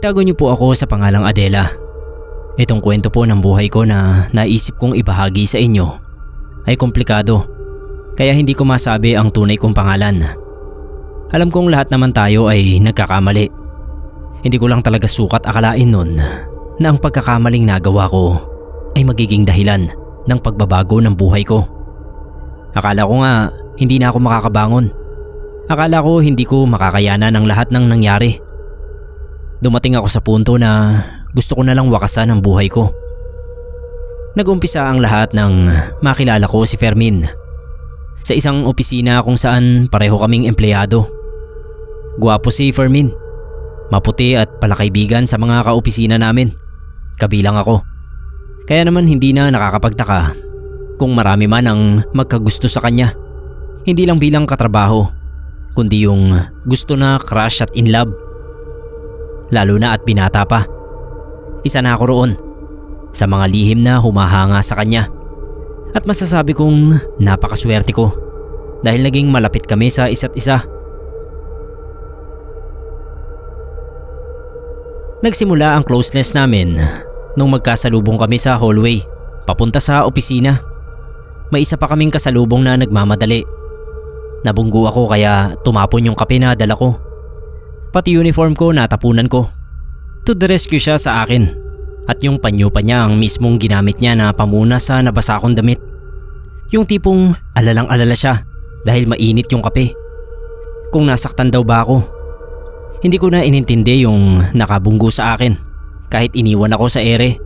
Itago niyo po ako sa pangalang Adela. Itong kwento po ng buhay ko na naisip kong ibahagi sa inyo ay komplikado, kaya hindi ko masabi ang tunay kong pangalan. Alam kong lahat naman tayo ay nagkakamali. Hindi ko lang talaga sukat akalain nun na ang pagkakamaling nagawa ko ay magiging dahilan ng pagbabago ng buhay ko. Akala ko nga hindi na ako makakabangon. Akala ko hindi ko makakayanan ang lahat ng nangyari. Dumating ako sa punto na gusto ko na lang wakasan ang buhay ko. Nag-umpisa ang lahat nang makilala ko si Fermin sa isang opisina kung saan pareho kaming empleyado. Gwapo si Fermin, maputi at palakaibigan sa mga kaopisina namin, kabilang ako. Kaya naman hindi na nakakapagtaka kung marami man ang magkagusto sa kanya. Hindi lang bilang katrabaho, kundi yung gusto na crush at in love. Lalo na at binata pa. Isa na ako roon sa mga lihim na humahanga sa kanya. At masasabi kong napakaswerte ko dahil naging malapit kami sa isa't isa. Nagsimula ang closeness namin nung magkasalubong kami sa hallway papunta sa opisina. May isa pa kaming kasalubong na nagmamadali. Nabunggo ako kaya tumapon yung kape na dala ko. Pati uniform ko natapunan ko. To the rescue siya sa akin. At yung panyo pa niya ang mismong ginamit niya na pamuna sa nabasa kong damit. Yung tipong alalang-alala siya dahil mainit yung kape. Kung nasaktan daw ba ako. Hindi ko na inintindi yung nakabunggo sa akin kahit iniwan ako sa ere.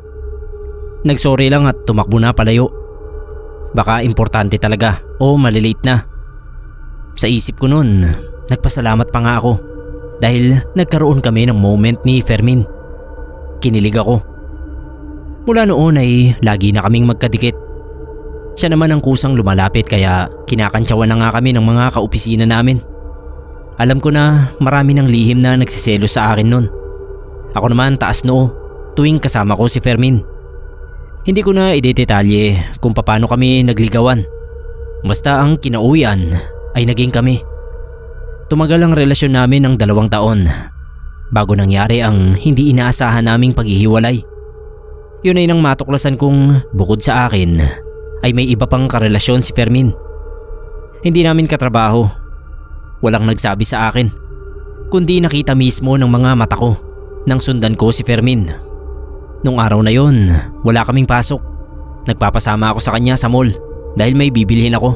Nagsorry lang at tumakbo na palayo. Baka importante talaga o malilate na. Sa isip ko noon, nagpasalamat pa nga ako dahil nagkaroon kami ng moment ni Fermin. Kinilig ako. Mula noon ay lagi na kaming magkadikit. Siya naman ang kusang lumalapit kaya kinakantsawan na nga kami ng mga kaopisina namin. Alam ko na marami ng lihim na nagsiselo sa akin noon. Ako naman taas noo tuwing kasama ko si Fermin. Hindi ko na idedetalye kung paano kami nagligawan. Basta ang kinauwian ay naging kami. Tumagal ang relasyon namin ng 2 taon bago nangyari ang hindi inaasahan naming paghihiwalay. Yun ay nang matuklasan kong bukod sa akin ay may iba pang karelasyon si Fermin. Hindi namin katrabaho. Walang nagsabi sa akin, kundi nakita mismo ng mga mata ko nang sundan ko si Fermin. Nung araw na yon, wala kaming pasok. Nagpapasama ako sa kanya sa mall dahil may bibilhin ako.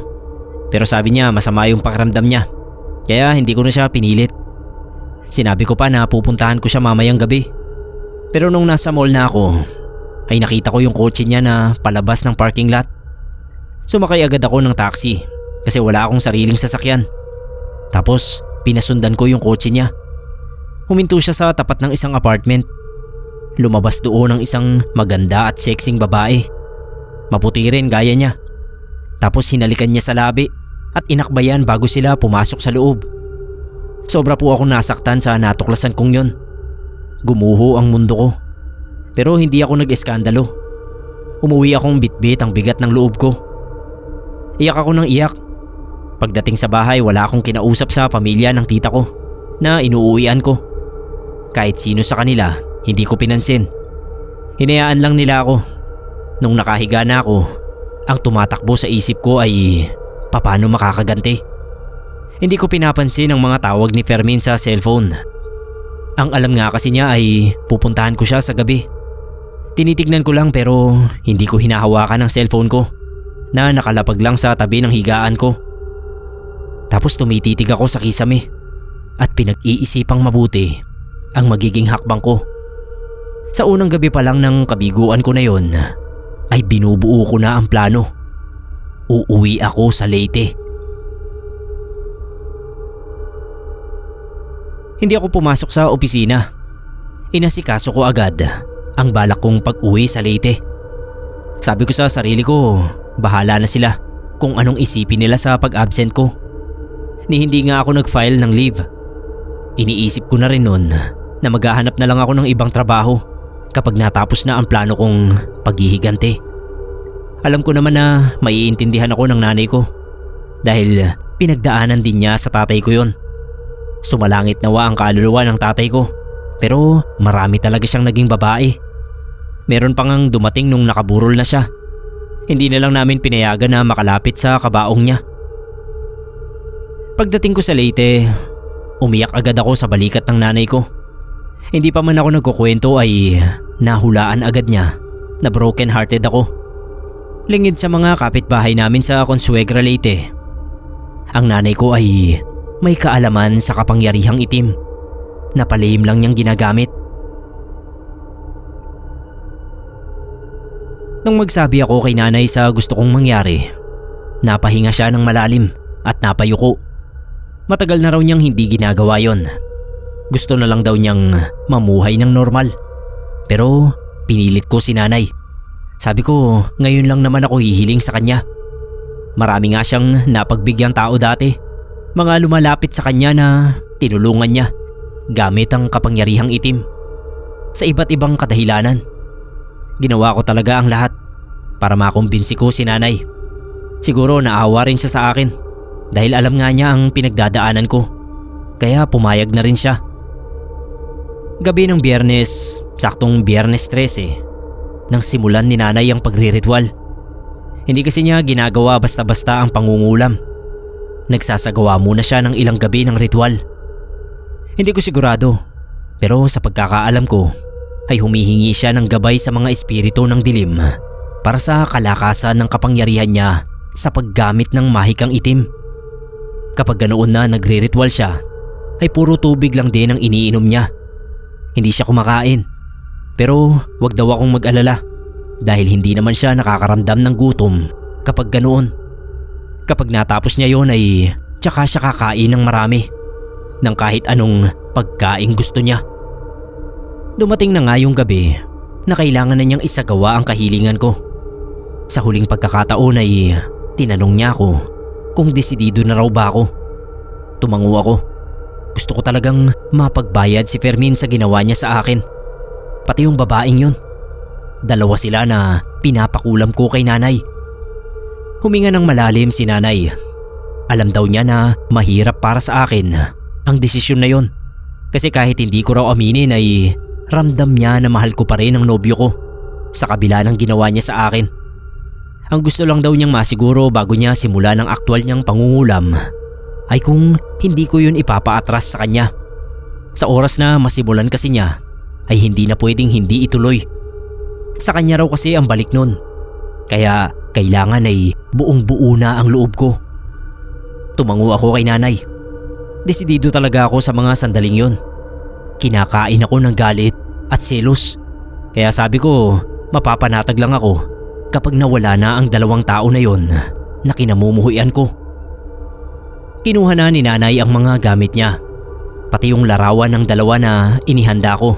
Pero sabi niya masama yung pakiramdam niya. Kaya hindi ko na siya pinilit. Sinabi ko pa na pupuntahan ko siya mamayang gabi. Pero nung nasa mall na ako, ay nakita ko yung kotse niya na palabas ng parking lot. Sumakay agad ako ng taxi kasi wala akong sariling sasakyan. Tapos pinasundan ko yung kotse niya. Huminto siya sa tapat ng isang apartment. Lumabas doon ang isang maganda at sexing babae. Maputi rin gaya niya. Tapos hinalikan niya sa labi at inakbayan bago sila pumasok sa loob. Sobra po akong nasaktan sa natuklasan kong yon. Gumuho ang mundo ko. Pero hindi ako nag-eskandalo. Umuwi akong bitbit ang bigat ng loob ko. Iyak ako ng iyak. Pagdating sa bahay wala akong kinausap sa pamilya ng tita ko na inuuwian ko. Kahit sino sa kanila hindi ko pinansin. Hinayaan lang nila ako. Nung nakahiga na ako, ang tumatakbo sa isip ko ay paano makakaganti. Hindi ko pinapansin ang mga tawag ni Fermin sa cellphone. Ang alam nga kasi niya ay pupuntahan ko siya sa gabi. Tinitignan ko lang pero hindi ko hinahawakan ang cellphone ko na nakalapag lang sa tabi ng higaan ko. Tapos tumititig ako sa kisame at pinag-iisipang mabuti ang magiging hakbang ko. Sa unang gabi pa lang ng kabiguan ko na yon ay binubuo ko na ang plano. Uuwi ako sa Leyte. Hindi ako pumasok sa opisina. Inasikaso ko agad ang balak kong pag-uwi sa Leyte. Sabi ko sa sarili ko, bahala na sila kung anong isipin nila sa pag-absent ko. Ni hindi nga ako nag-file ng leave. Iniisip ko na rin noon na maghahanap na lang ako ng ibang trabaho kapag natapos na ang plano kong paghihiganti. Alam ko naman na maiintindihan ako ng nanay ko dahil pinagdaanan din niya sa tatay ko yon. Sumalangit nawa ang kaluluwa ng tatay ko Pero marami talaga siyang naging babae. Meron pa ngang dumating nung nakaburol na siya. Hindi na lang namin pinayagan na makalapit sa kabaong niya. Pagdating ko sa Leyte, umiyak agad ako sa balikat ng nanay ko. Hindi pa man ako nagkukwento ay nahulaan agad niya na broken hearted ako. Lingid sa mga kapitbahay namin sa Consuegra, Leyte. Ang nanay ko ay may kaalaman sa kapangyarihang itim na palihim lang niyang ginagamit. Nung magsabi ako kay nanay sa gusto kong mangyari, napahinga siya ng malalim at napayuko. Matagal na raw niyang hindi ginagawa yon. Gusto na lang daw niyang mamuhay ng normal. Pero pinilit ko si nanay. Sabi ko, ngayon lang naman ako hihiling sa kanya. Marami nga siyang napagbigyang tao dati. Mga lumalapit sa kanya na tinulungan niya gamit ang kapangyarihang itim. Sa iba't ibang kadahilanan. Ginawa ko talaga ang lahat para makumbinsi ko si nanay. Siguro naawa rin siya sa akin dahil alam nga niya ang pinagdadaanan ko. Kaya pumayag na rin siya. Gabi ng Biyernes, saktong Biyernes 13, nang simulan ni nanay ang pagriritual. Hindi kasi niya ginagawa basta-basta ang pangungulam. Nagsasagawa muna siya ng ilang gabi ng ritual. Hindi ko sigurado, pero sa pagkakaalam ko ay humihingi siya ng gabay sa mga espiritu ng dilim para sa kalakasan ng kapangyarihan niya sa paggamit ng mahikang itim. Kapag ganoon na nagre-ritual siya, ay puro tubig lang din ang iniinom niya. Hindi siya kumakain. Pero wag daw akong mag-alala dahil hindi naman siya nakakaramdam ng gutom kapag ganoon. Kapag natapos niya yon ay tsaka siya kakain ng marami ng kahit anong pagkain gusto niya. Dumating na nga yung gabi na kailangan na niyang isagawa ang kahilingan ko. Sa huling pagkakataon ay tinanong niya ako kung desidido na raw ba ako. Tumango ako. Gusto ko talagang mapagbayad si Fermin sa ginawa niya sa akin. Pati yung babaeng yun. Dalawa sila na pinapakulam ko kay nanay. Huminga ng malalim si nanay. Alam daw niya na mahirap para sa akin ang desisyon na yun. Kasi kahit hindi ko raw aminin ay ramdam niya na mahal ko pa rin ang nobyo ko sa kabila ng ginawa niya sa akin. Ang gusto lang daw niyang masiguro bago niya simula ng aktwal niyang pangungulam ay kung hindi ko yun ipapaatras sa kanya. Sa oras na masimulan kasi niya ay hindi na pwedeng hindi ituloy. Sa kanya raw kasi ang balik nun. Kaya kailangan ay buong buo na ang loob ko. Tumango ako kay nanay. Desidido talaga ako sa mga sandaling yun. Kinakain ako ng galit at selos. Kaya sabi ko, mapapanatag lang ako kapag nawala na ang dalawang tao na yon na kinamumuhuyan ko. Kinuha na ni nanay ang mga gamit niya, pati yung larawan ng dalawa na inihanda ko.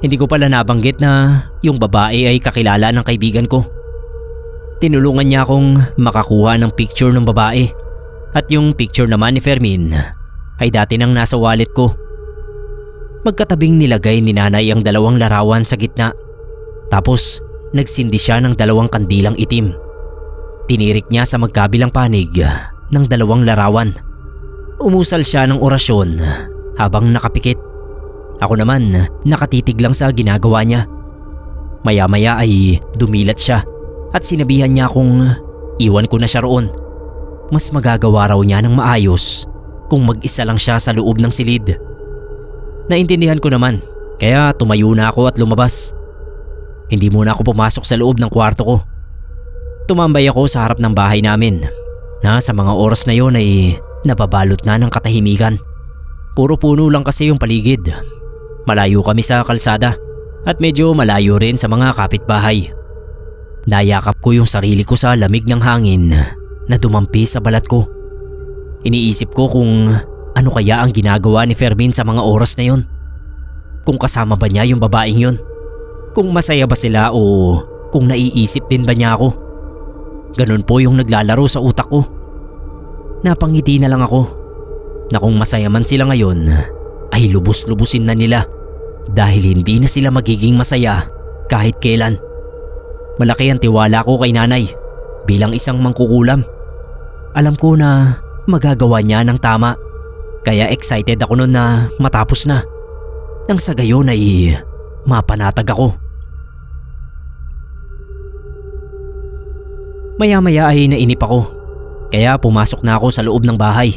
Hindi ko pala nabanggit na yung babae ay kakilala ng kaibigan ko. Tinulungan niya akong makakuha ng picture ng babae at yung picture naman ni Fermin ay dati nang nasa wallet ko. Magkatabing nilagay ni nanay ang dalawang larawan sa gitna. Tapos nagsindi siya ng dalawang kandilang itim. Tinirik niya sa magkabilang panig ng dalawang larawan. Umusal siya ng orasyon habang nakapikit. Ako naman nakatitig lang sa ginagawa niya. Maya-maya ay dumilat siya at sinabihan niya kung iwan ko na siya roon. Mas magagawa raw niya ng maayos kung mag-isa lang siya sa loob ng silid. Naintindihan ko naman kaya tumayo na ako at lumabas. Hindi muna ako pumasok sa loob ng kwarto ko. Tumambay ako sa harap ng bahay namin na sa mga oras na yon ay nababalot na ng katahimikan. Puro puno lang kasi yung paligid. Malayo kami sa kalsada at medyo malayo rin sa mga kapitbahay. Nayakap ko yung sarili ko sa lamig ng hangin na dumampi sa balat ko. Iniisip ko kung ano kaya ang ginagawa ni Fermin sa mga oras na yon. Kung kasama ba niya yung babaeng yon? Kung masaya ba sila o kung naiisip din ba niya ako? Ganun po yung naglalaro sa utak ko. Napangiti na lang ako na kung masaya man sila ngayon ay lubos-lubusin na nila dahil hindi na sila magiging masaya kahit kailan. Malaki ang tiwala ko kay nanay bilang isang mangkukulam. Alam ko na magagawa niya ng tama kaya excited ako noon na matapos na. nang sa gayon ay mapanatag ako. Maya-maya ay nainip ako, kaya pumasok na ako sa loob ng bahay.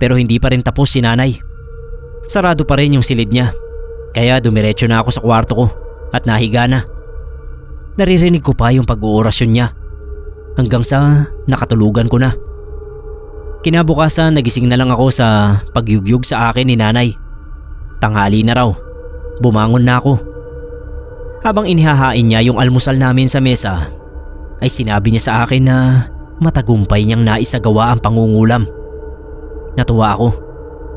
Pero hindi pa rin tapos si nanay. Sarado pa rin yung silid niya, kaya dumiretso na ako sa kwarto ko at nahiga na. Naririnig ko pa yung pag-uorasyon niya hanggang sa nakatulugan ko na. Kinabukasan nagising na lang ako sa pagyugyug sa akin ni nanay. Tanghali na raw, bumangon na ako. Habang inihahain niya yung almusal namin sa mesa, ay sinabi niya sa akin na matagumpay niyang naisagawa ang pangungulam. Natuwa ako,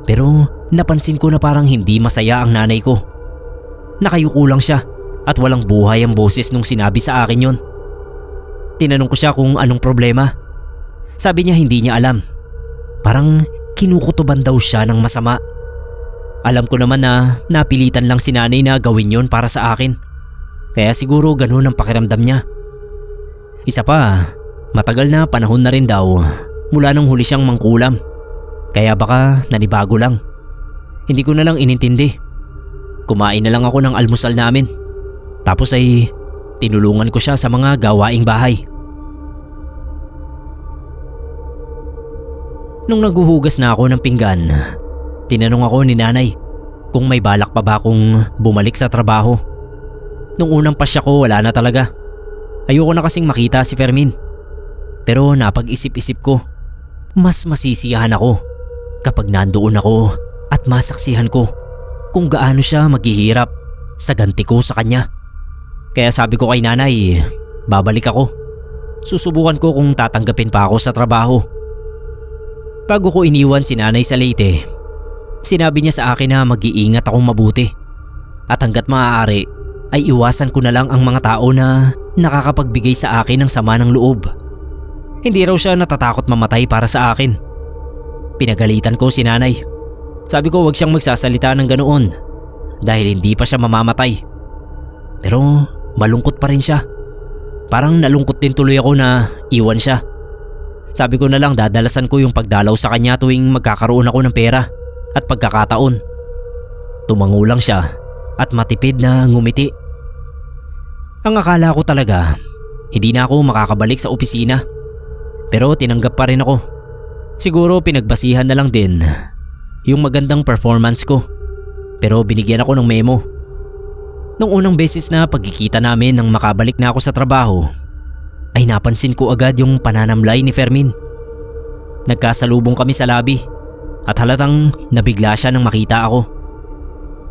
pero napansin ko na parang hindi masaya ang nanay ko. Nakayuko lang siya at walang buhay ang boses nung sinabi sa akin yon. Tinanong ko siya kung anong problema. Sabi niya hindi niya alam. Parang kinukutuban daw siya ng masama. Alam ko naman na napilitan lang si nanay na gawin yon para sa akin. Kaya siguro ganun ang pakiramdam niya. Isa pa, matagal na panahon na rin daw mula nung huli siyang mangkulam. Kaya baka nanibago lang. Hindi ko na lang inintindi. Kumain na lang ako ng almusal namin. Tapos ay tinulungan ko siya sa mga gawaing bahay. Nung naghuhugas na ako ng pinggan, tinanong ako ni nanay kung may balak pa ba akong bumalik sa trabaho. Nung unang pasya ko wala na talaga. Ayoko na kasing makita si Fermin. Pero napag-isip-isip ko, mas masisiyahan ako kapag nandoon ako at masaksihan ko kung gaano siya maghihirap sa ganti ko sa kanya. Kaya sabi ko kay nanay, babalik ako. Susubukan ko kung tatanggapin pa ako sa trabaho. Bago ko iniwan si nanay sa Leyte, sinabi niya sa akin na mag-iingat akong mabuti. At hanggat maaari ay iwasan ko na lang ang mga tao na nakakapagbigay sa akin ng sama ng loob. Hindi raw siya natatakot mamatay para sa akin. Pinagalitan ko si nanay. Sabi ko wag siyang magsasalita ng ganoon dahil hindi pa siya mamamatay. Pero malungkot pa rin siya. Parang nalungkot din tuloy ako na iwan siya. Sabi ko na lang dadalasan ko yung pagdalaw sa kanya tuwing magkakaroon ako ng pera at pagkakataon. Tumango lang siya at matipid na ngumiti. Ang akala ko talaga, hindi na ako makakabalik sa opisina. Pero tinanggap pa rin ako. Siguro pinagbasihan na lang din yung magandang performance ko. Pero binigyan ako ng memo. Nung unang beses na pagkikita namin nang makabalik na ako sa trabaho, ay napansin ko agad yung pananamlay ni Fermin. Nagkasalubong kami sa lobby at halatang nabigla siya nang makita ako.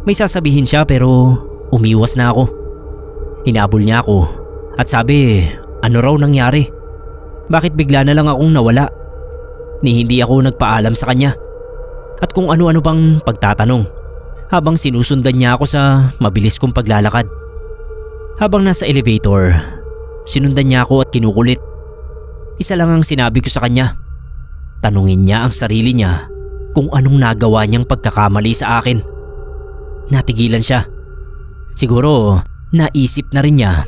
May sasabihin siya pero umiwas na ako. Hinabol niya ako at sabi ano raw nangyari. Bakit bigla na lang akong nawala? Ni hindi ako nagpaalam sa kanya. At kung ano-ano pang pagtatanong habang sinusundan niya ako sa mabilis kong paglalakad. Habang nasa elevator, sinundan niya ako at kinukulit. Isa lang ang sinabi ko sa kanya. Tanungin niya ang sarili niya kung anong nagawa niyang pagkakamali sa akin. Natigilan siya. Siguro naisip na rin niya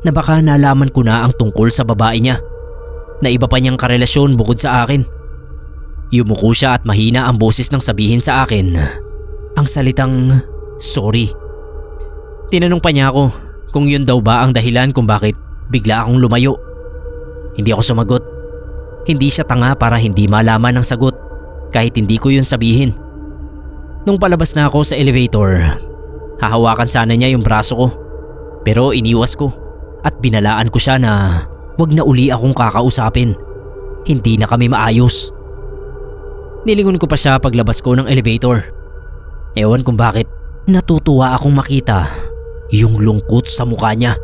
na baka nalaman ko na ang tungkol sa babae niya. Na iba pa niyang karelasyon bukod sa akin. Yumuko siya at mahina ang boses nang sabihin sa akin ang salitang sorry. Tinanong pa niya ako kung yun daw ba ang dahilan kung bakit bigla akong lumayo. Hindi ako sumagot. Hindi siya tanga para hindi malaman ang sagot kahit hindi ko yun sabihin. Nung palabas na ako sa elevator, hahawakan sana niya yung braso ko. Pero iniwas ko at binalaan ko siya na wag na uli akong kakausapin. Hindi na kami maayos. Nilingon ko pa siya paglabas ko ng elevator. Ewan kung bakit natutuwa akong makita yung lungkot sa mukha niya.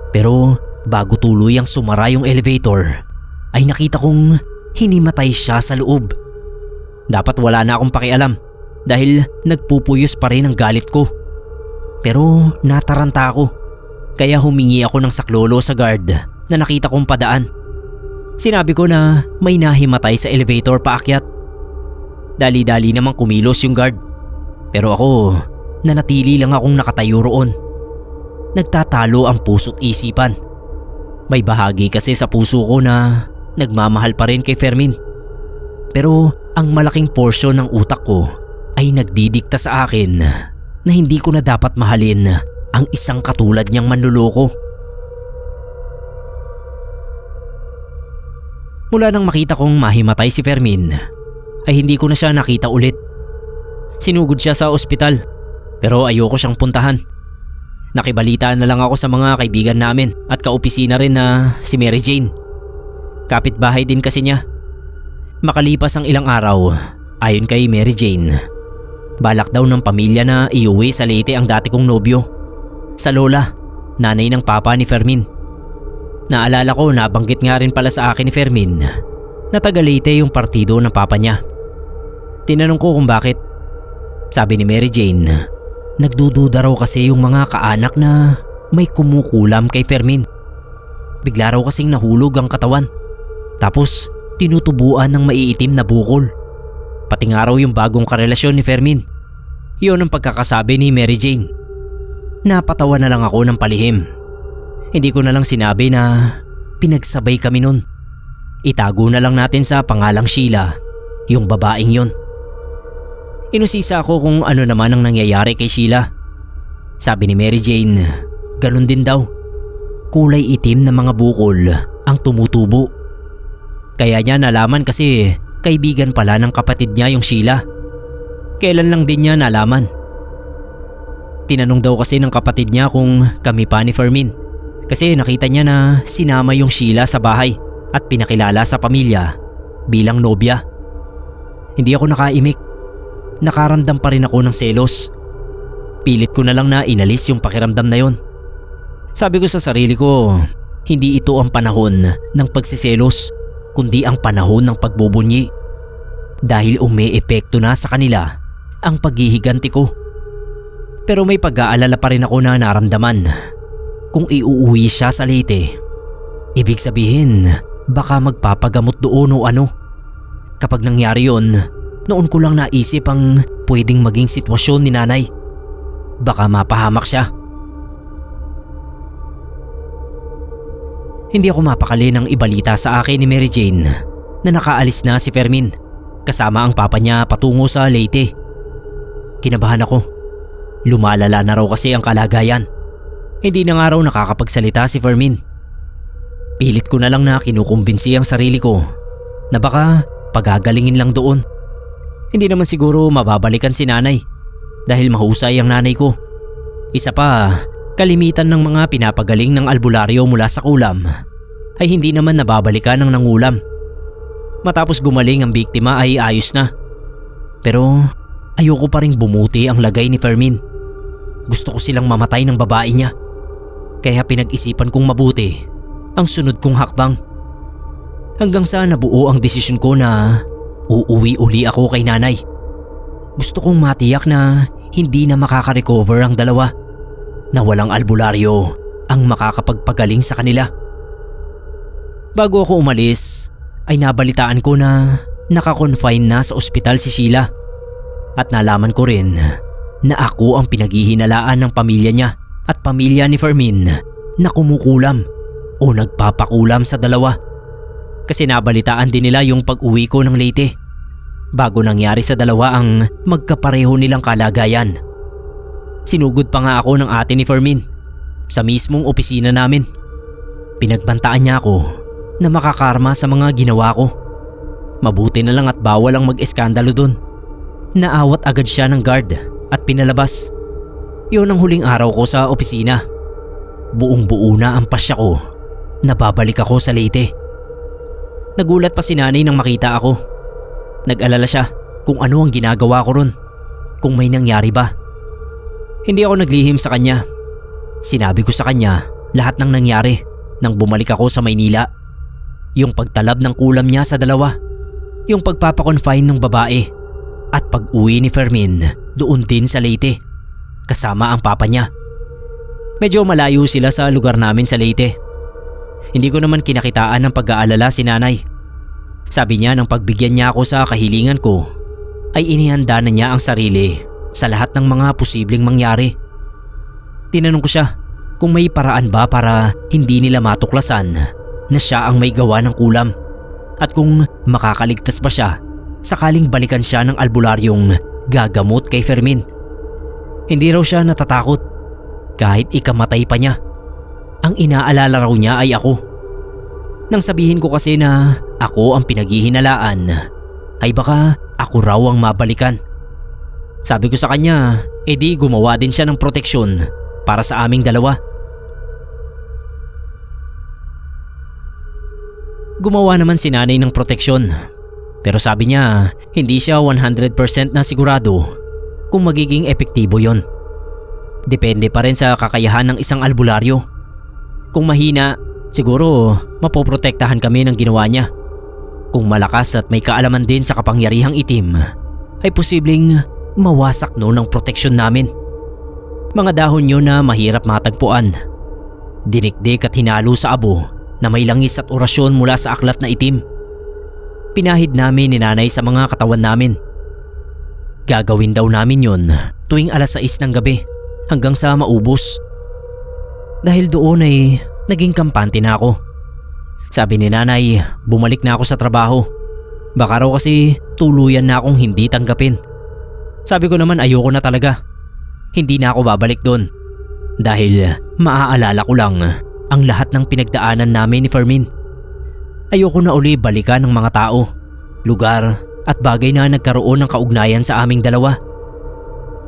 Pero bago tuluyang sumara yung elevator ay nakita kong hinimatay siya sa loob. Dapat wala na akong pakialam dahil nagpupuyos pa rin ang galit ko. Pero nataranta ako kaya humingi ako ng saklolo sa guard na nakita kong padaan. Sinabi ko na may nahimatay sa elevator paakyat. Dali-dali namang kumilos yung guard. Pero ako, nanatili lang akong nakatayo roon. Nagtatalo ang puso't isipan. May bahagi kasi sa puso ko na nagmamahal pa rin kay Fermin. Pero ang malaking porsyon ng utak ko ay nagdidikta sa akin na hindi ko na dapat mahalin ang isang katulad niyang manluloko. Mula nang makita kong mahimatay si Fermin, ay hindi ko na siya nakita ulit. Sinugod siya sa ospital pero ayoko siyang puntahan. Nakibalita na lang ako sa mga kaibigan namin at kaopisina rin na si Mary Jane. Kapitbahay din kasi niya. Makalipas ang ilang araw, ayon kay Mary Jane, balak daw ng pamilya na iuwi sa Leyte ang dati kong nobyo, sa lola, nanay ng papa ni Fermin. Naalala ko, nabanggit nga rin pala sa akin ni Fermin na taga Leyte yung partido ng papa niya. Tinanong ko kung bakit. Sabi ni Mary Jane, nagdududa raw kasi yung mga kaanak na may kumukulam kay Fermin. Bigla raw kasing nahulog ang katawan, tapos tinutubuan ng maiitim na bukol. Pati nga raw yung bagong karelasyon ni Fermin. Yun ang pagkakasabi ni Mary Jane. Napatawa na lang ako ng palihim. Hindi ko na lang sinabi na pinagsabay kami nun. Itago na lang natin sa pangalang Sheila yung babaeng yun. Inusisa ako kung ano naman ang nangyayari kay Sheila. Sabi ni Mary Jane, ganun din daw. Kulay itim na mga bukol ang tumutubo. Kaya niya nalaman kasi kaibigan pala ng kapatid niya yung Sheila. Kailan lang din niya nalaman. Tinanong daw kasi ng kapatid niya kung kami pa ni Fermin, kasi nakita niya na sinama yung Sheila sa bahay at pinakilala sa pamilya bilang nobya. Hindi ako nakaimik. Nakaramdam pa rin ako ng selos. Pilit ko na lang na inalis yung pakiramdam na yon. Sabi ko sa sarili ko, hindi ito ang panahon ng pagsiselos, kundi ang panahon ng pagbubunyi. Dahil umeepekto na sa kanila ang paghihiganti ko. Pero may pag-aalala pa rin ako na naramdaman. Kung iuuwi siya sa Leyte, ibig sabihin baka magpapagamot doon o ano. Kapag nangyari yon, noon ko lang naisip ang pwedeng maging sitwasyon ni nanay. Baka mapahamak siya. Hindi ako mapakali nang ibalita sa akin ni Mary Jane na nakaalis na si Fermin kasama ang papa niya patungo sa Leyte. Kinabahan ako. Lumalala na raw kasi ang kalagayan. Hindi na nga raw nakakapagsalita si Fermin. Pilit ko na lang na kinukumbinsi ang sarili ko na baka pagagalingin lang doon. Hindi naman siguro mababalikan si nanay dahil mahusay ang nanay ko. Isa pa, kalimitan ng mga pinapagaling ng albularyo mula sa kulam ay hindi naman nababalikan ng nangulam. Matapos gumaling ang biktima ay ayos na. Pero ayoko pa rin bumuti ang lagay ni Fermin. Gusto ko silang mamatay ng babae niya. Kaya pinag-isipan kong mabuti ang sunod kong hakbang. Hanggang sa nabuo ang desisyon ko na uuwi uli ako kay nanay. Gusto kong matiyak na hindi na makaka-recover ang dalawa, na walang albularyo ang makakapagpagaling sa kanila. Bago ako umalis ay nabalitaan ko na naka-confine na sa ospital si Sheila. At nalaman ko rin na ako ang pinaghihinalaan ng pamilya niya at pamilya ni Fermin na kumukulam o nagpapakulam sa dalawa. Kasi nabalitaan din nila yung pag-uwi ko ng Leyte bago nangyari sa dalawa ang magkapareho nilang kalagayan. Sinugod pa nga ako ng ate ni Fermin sa mismong opisina namin. Pinagbantaan niya ako na makakarma sa mga ginawa ko. Mabuti na lang at bawal ang mag-eskandalo dun. Naawat agad siya ng guard at pinalabas. Yun ang huling araw ko sa opisina. Buong-buo na ang pasya ko na babalik ako sa Leyte. Nagulat pa si nanay nang makita ako. Nag-alala siya kung ano ang ginagawa ko ron, kung may nangyari ba. Hindi ako naglihim sa kanya. Sinabi ko sa kanya lahat ng nangyari nang bumalik ako sa Maynila. Yung pagtalab ng kulam niya sa dalawa, yung pagpapakonfine ng babae, at pag-uwi ni Fermin doon din sa Leyte kasama ang papa niya. Medyo malayo sila sa lugar namin sa Leyte. Hindi ko naman kinakitaan ng pag-aalala si nanay. Sabi niya nang pagbigyan niya ako sa kahilingan ko ay inihanda na niya ang sarili sa lahat ng mga posibleng mangyari. Tinanong ko siya kung may paraan ba para hindi nila matuklasan na siya ang may gawa ng kulam at kung makakaligtas ba siya sakaling balikan siya ng albularyong gagamot kay Fermin. Hindi raw siya natatakot. Kahit ikamatay pa niya. Ang inaalala raw niya ay ako. Nang sabihin ko kasi na ako ang pinaghihinalaan, ay baka ako raw ang mabalikan. Sabi ko sa kanya, edi gumawa din siya ng proteksyon para sa aming dalawa. Gumawa naman si nanay ng proteksyon. Pero sabi niya, hindi siya 100% na sigurado kung magiging epektibo yon. Depende pa rin sa kakayahan ng isang albularyo. Kung mahina, siguro mapoprotektahan kami ng ginawa niya. Kung malakas at may kaalaman din sa kapangyarihang itim, ay posibleng mawasak noon ang proteksyon namin. Mga dahon yun na mahirap matagpuan. Dinikdik at hinalo sa abo na may langis at orasyon mula sa aklat na itim. Pinahid namin ni nanay sa mga katawan namin. Gagawin daw namin yun tuwing 6:00 ng gabi hanggang sa maubos. Dahil doon ay naging kampante na ako. Sabi ni nanay, bumalik na ako sa trabaho. Baka raw kasi tuluyan na akong hindi tanggapin. Sabi ko naman ayoko na talaga. Hindi na ako babalik doon. Dahil maaalala ko lang ang lahat ng pinagdaanan namin ni Fermin. Ayoko na uli balikan ng mga tao, lugar at bagay na nagkaroon ng kaugnayan sa aming dalawa.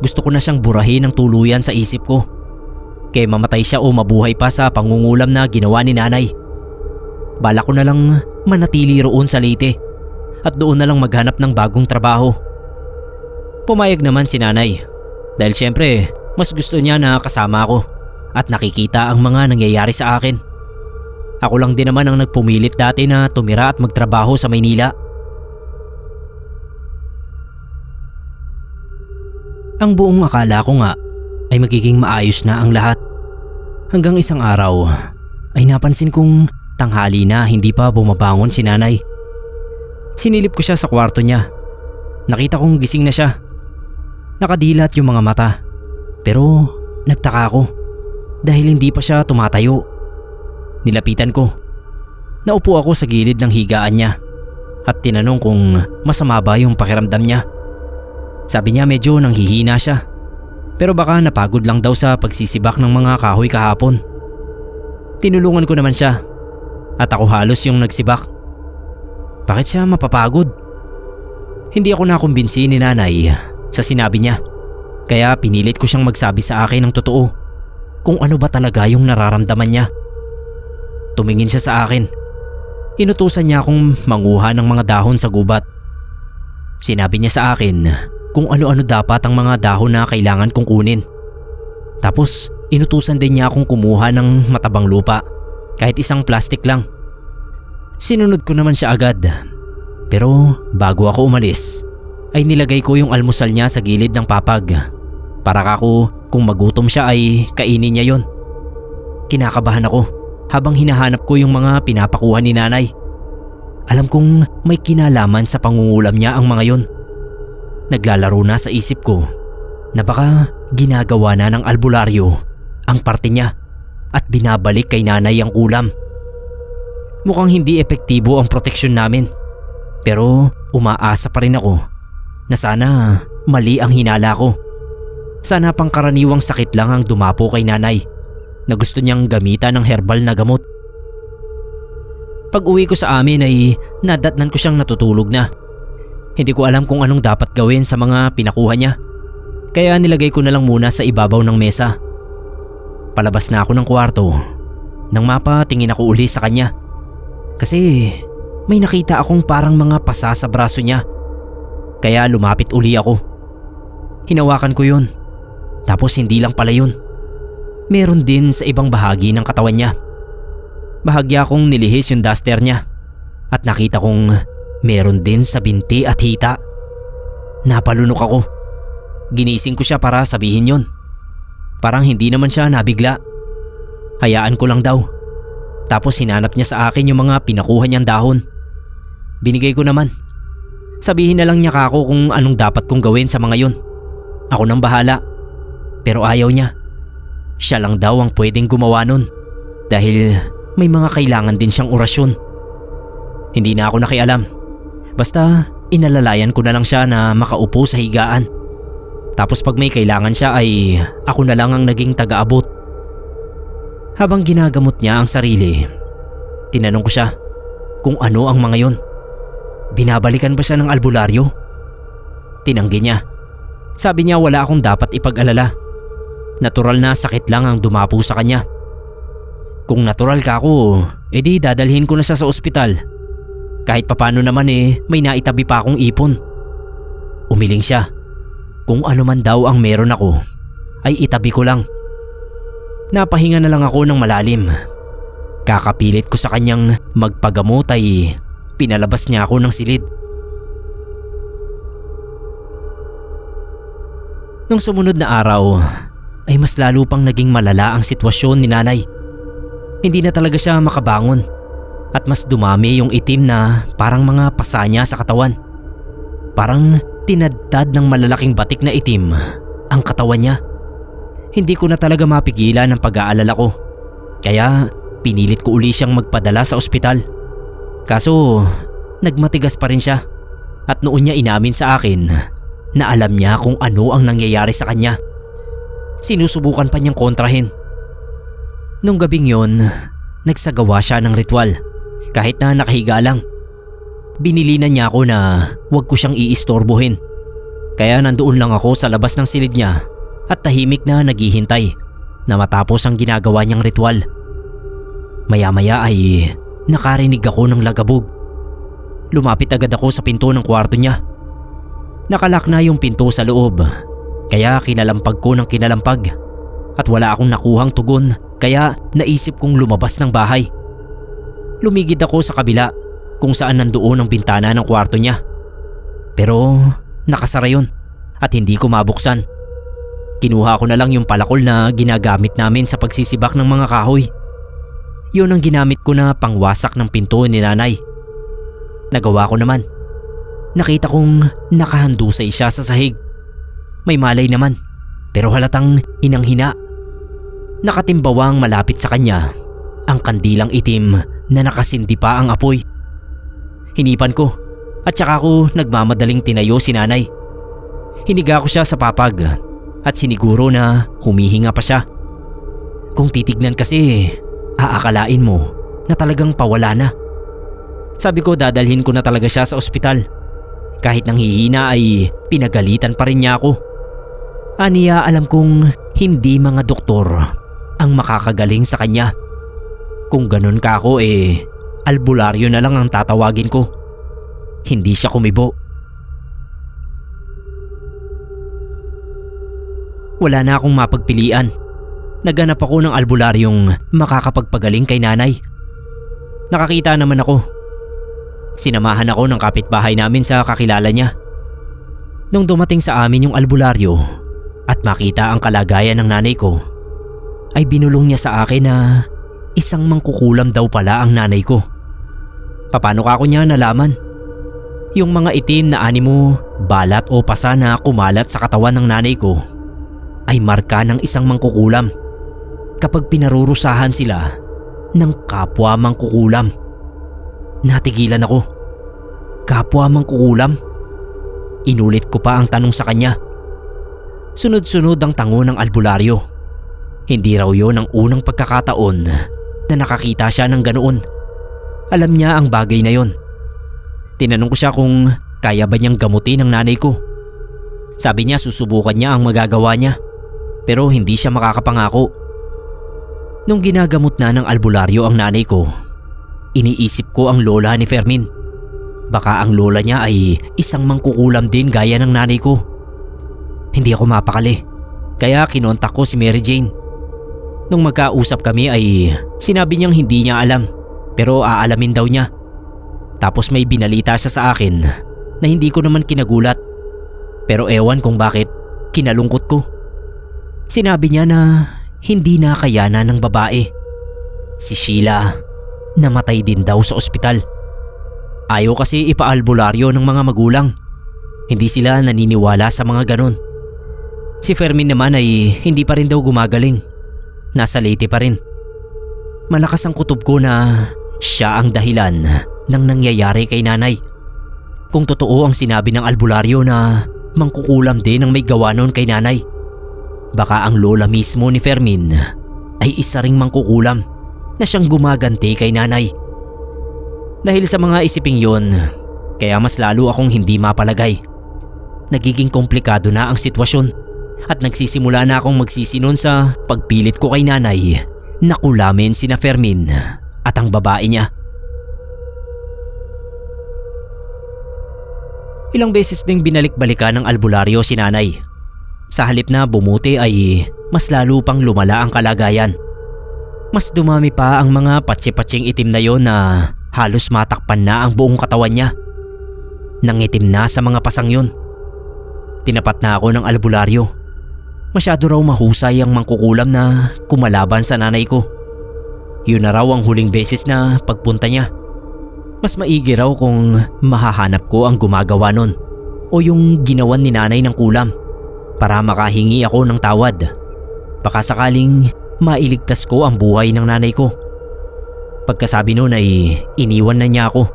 Gusto ko na siyang burahin ng tuluyan sa isip ko. Kaya mamatay siya o mabuhay pa sa pangungulam na ginawa ni nanay. Bala ko na lang manatili roon sa Leyte at doon na lang maghanap ng bagong trabaho. Pumayag naman si nanay dahil siyempre mas gusto niya na kasama ako at nakikita ang mga nangyayari sa akin. Ako lang din naman ang nagpumilit dati na tumira at magtrabaho sa Maynila. Ang buong akala ko nga ay magiging maayos na ang lahat. Hanggang isang araw ay napansin kong tanghali na hindi pa bumabangon si nanay. Sinilip ko siya sa kwarto niya. Nakita kong gising na siya. Nakadilat yung mga mata. Pero nagtaka ako dahil hindi pa siya tumatayo. Nilapitan ko. Naupo ako sa gilid ng higaan niya at tinanong kung masama ba yung pakiramdam niya. Sabi niya medyo nanghihina siya. Pero baka napagod lang daw sa pagsisibak ng mga kahoy kahapon. Tinulungan ko naman siya at ako halos yung nagsibak. Bakit siya mapapagod? Hindi ako nakumbinsi ni nanay sa sinabi niya. Kaya pinilit ko siyang magsabi sa akin ng totoo kung ano ba talaga yung nararamdaman niya. Tumingin siya sa akin. Inutusan niya akong manguha ng mga dahon sa gubat. Sinabi niya sa akin kung ano-ano dapat ang mga dahon na kailangan kong kunin. Tapos inutusan din niya akong kumuha ng matabang lupa, kahit isang plastic lang. Sinunod ko naman siya agad. Pero bago ako umalis, ay nilagay ko yung almusal niya sa gilid ng papag. Para kako kung magutom siya ay kainin niya yon. Kinakabahan ako habang hinahanap ko yung mga pinapakuha ni nanay. Alam kong may kinalaman sa pangungulam niya ang mga yon. Naglalaro na sa isip ko na baka ginagawa na ng albularyo ang parte niya at binabalik kay nanay ang ulam. Mukhang hindi epektibo ang proteksyon namin, pero umaasa pa rin ako na sana mali ang hinala ko. Sana pangkaraniwang sakit lang ang dumapo kay nanay na gusto niyang gamitan ng herbal na gamot. Pag uwi ko sa amin ay nadatnan ko siyang natutulog na. Hindi ko alam kung anong dapat gawin sa mga pinakuha niya. Kaya nilagay ko na lang muna sa ibabaw ng mesa. Palabas na ako ng kwarto nang mapatingin ako uli sa kanya. Kasi may nakita akong parang mga pasa sa braso niya. Kaya lumapit uli ako. Hinawakan ko yun. Tapos hindi lang pala yun. Meron din sa ibang bahagi ng katawan niya. Bahagya kong nilihis yung duster niya at nakita kong meron din sa binti at hita. Napalunok ako. Ginising ko siya para sabihin yon. Parang hindi naman siya nabigla. Hayaan ko lang daw. Tapos hinanap niya sa akin yung mga pinakuha niyang dahon. Binigay ko naman. Sabihin na lang niya kako kung anong dapat kong gawin sa mga yon. Ako nang bahala. Pero ayaw niya. Siya lang daw ang pwedeng gumawa nun dahil may mga kailangan din siyang orasyon. Hindi na ako nakialam. Basta inalalayan ko na lang siya na makaupo sa higaan. Tapos pag may kailangan siya ay ako na lang ang naging taga-abot. Habang ginagamot niya ang sarili, tinanong ko siya kung ano ang mga yon. Binabalikan ba siya ng albularyo? Tinanggi niya. Sabi niya wala akong dapat ipag-alala. Natural na sakit lang ang dumapo sa kanya. Kung natural ka ako, edi dadalhin ko na siya sa ospital. Kahit papano naman may naitabi pa akong ipon. Umiling siya. Kung ano man daw ang meron ako, ay itabi ko lang. Napahinga na lang ako ng malalim. Kakapilit ko sa kanyang magpagamot ay pinalabas niya ako ng silid. Nung sumunod na araw, ay mas lalo pang naging malala ang sitwasyon ni nanay. Hindi na talaga siya makabangon at mas dumami yung itim na parang mga pasa niya sa katawan. Parang tinadtad ng malalaking batik na itim ang katawan niya. Hindi ko na talaga mapigilan ang pag-aalala ko. Kaya pinilit ko uli siyang magpadala sa ospital. Kaso nagmatigas pa rin siya at noon niya inamin sa akin na alam niya kung ano ang nangyayari sa kanya. Sinusubukan pa niyang kontrahin. Nung gabing yon, nagsagawa siya ng ritual kahit na nakahiga lang. Binilinan niya ako na huwag ko siyang iistorbohin. Kaya nandoon lang ako sa labas ng silid niya at tahimik na naghihintay na matapos ang ginagawa niyang ritual. Maya-maya ay nakarinig ako ng lagabog. Lumapit agad ako sa pinto ng kwarto niya. Nakalak na yung pinto sa loob, kaya kinalampag ko ng kinalampag at wala akong nakuhang tugon, kaya naisip kong lumabas ng bahay. Lumigid ako sa kabila kung saan nandoon ang bintana ng kwarto niya. Pero nakasara yun at hindi ko mabuksan. Kinuha ko na lang yung palakol na ginagamit namin sa pagsisibak ng mga kahoy. Yun ang ginamit ko na pangwasak ng pinto ni nanay. Nagawa ko naman. Nakita kong nakahandusay siya sa sahig. May malay naman, pero halatang inanghina. Nakatimbawang malapit sa kanya ang kandilang itim na nakasindi pa ang apoy. Hinipan ko at saka ko nagmamadaling tinayo si nanay. Hiniga ko siya sa papag at siniguro na humihinga pa siya. Kung titignan kasi, aakalain mo na talagang pawala na. Sabi ko dadalhin ko na talaga siya sa ospital. Kahit nang hihina ay pinagalitan pa rin niya ako. Aniya alam kong hindi mga doktor ang makakagaling sa kanya. Kung ganun ka ako albularyo na lang ang tatawagin ko. Hindi siya kumibo. Wala na akong mapagpilian. Naghanap ako ng albularyong makakapagpagaling kay nanay. Nakakita naman ako. Sinamahan ako ng kapitbahay namin sa kakilala niya. Nung dumating sa amin yung albularyo at makita ang kalagayan ng nanay ko, ay binulong niya sa akin na isang mangkukulam daw pala ang nanay ko. Paano ka ako niya nalaman? Yung mga itim na animo, balat o pasa na kumalat sa katawan ng nanay ko ay marka ng isang mangkukulam kapag pinarurusahan sila ng kapwa mangkukulam. Natigilan ako. Kapwa mangkukulam? Inulit ko pa ang tanong sa kanya. Sunod-sunod ang tango ng albularyo. Hindi raw yon ang unang pagkakataon na nakakita siya ng ganoon. Alam niya ang bagay na yon. Tinanong ko siya kung kaya ba niyang gamutin ang nanay ko. Sabi niya susubukan niya ang magagawa niya, pero hindi siya makakapangako. Nung ginagamot na ng albularyo ang nanay ko, iniisip ko ang lola ni Fermin. Baka ang lola niya ay isang mangkukulam din gaya ng nanay ko. Hindi ako mapakali, kaya kinontak ko si Mary Jane. Nung magkausap kami ay sinabi niyang hindi niya alam, pero aalamin daw niya. Tapos may binalita siya sa akin na hindi ko naman kinagulat, pero ewan kung bakit kinalungkot ko. Sinabi niya na hindi na kayanan ng babae. Si Sheila namatay din daw sa ospital. Ayaw kasi ipaalbularyo ng mga magulang. Hindi sila naniniwala sa mga ganon. Si Fermin naman ay hindi pa rin daw gumagaling. Nasa Leyte pa rin. Malakas ang kutob ko na siya ang dahilan ng nangyayari kay nanay. Kung totoo ang sinabi ng albularyo na mangkukulam din ang may gawa noon kay nanay. Baka ang lola mismo ni Fermin ay isa ring mangkukulam na siyang gumaganti kay nanay. Dahil sa mga isiping yon, kaya mas lalo akong hindi mapalagay. Nagiging komplikado na ang sitwasyon at nagsisimula na akong magsisinon sa pagpilit ko kay nanay na kulamin sina Fermin at ang babae niya. Ilang beses ding binalik-balikan ng albularyo si nanay. Sa halip na bumuti ay mas lalo pang lumala ang kalagayan. Mas dumami pa ang mga patsi-patsing itim na yon na halos matakpan na ang buong katawan niya. Nangitim na sa mga pasang yun. Tinapat na ako ng albularyo. Masyado raw mahusay ang mangkukulam na kumalaban sa nanay ko. Yun na raw ang huling beses na pagpunta niya. Mas maigi raw kung mahahanap ko ang gumagawa nun o yung ginawan ni nanay ng kulam para makahingi ako ng tawad. Baka sakaling mailigtas ko ang buhay ng nanay ko. Pagkasabi nun ay iniwan na niya ako.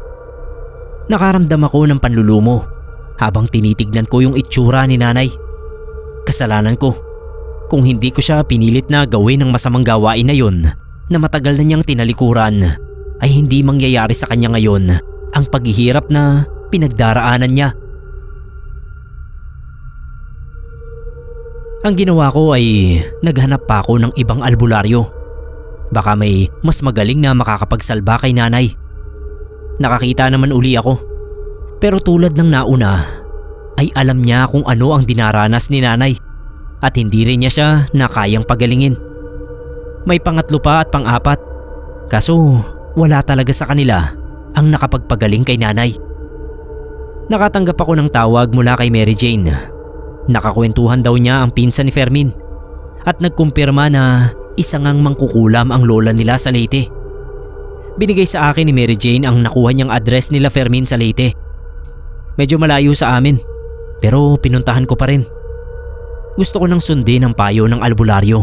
Nakaramdam ako ng panlulumo habang tinitignan ko yung itsura ni nanay. Kasalanan ko kung hindi ko siya pinilit na gawin ang masamang gawain na yun na matagal na niyang tinalikuran, ay hindi mangyayari sa kanya ngayon ang paghihirap na pinagdaraanan niya. Ang ginawa ko ay naghanap pa ako ng ibang albularyo. Baka may mas magaling na makakapagsalba kay nanay. Nakakita naman uli ako. Pero tulad ng nauna ay alam niya kung ano ang dinaranas ni nanay at hindi rin niya siya na kayang pagalingin. May pangatlo pa at pang-apat. Kaso wala talaga sa kanila ang nakapagpagaling kay nanay. Nakatanggap ako ng tawag mula kay Mary Jane. Nakakwentuhan daw niya ang pinsan ni Fermin at nagkumpirma na isa ngang mangkukulam ang lola nila sa Leyte. Binigay sa akin ni Mary Jane ang nakuha niyang address nila Fermin sa Leyte. Medyo malayo sa amin pero pinuntahan ko pa rin. Gusto ko nang sundin ang payo ng albularyo.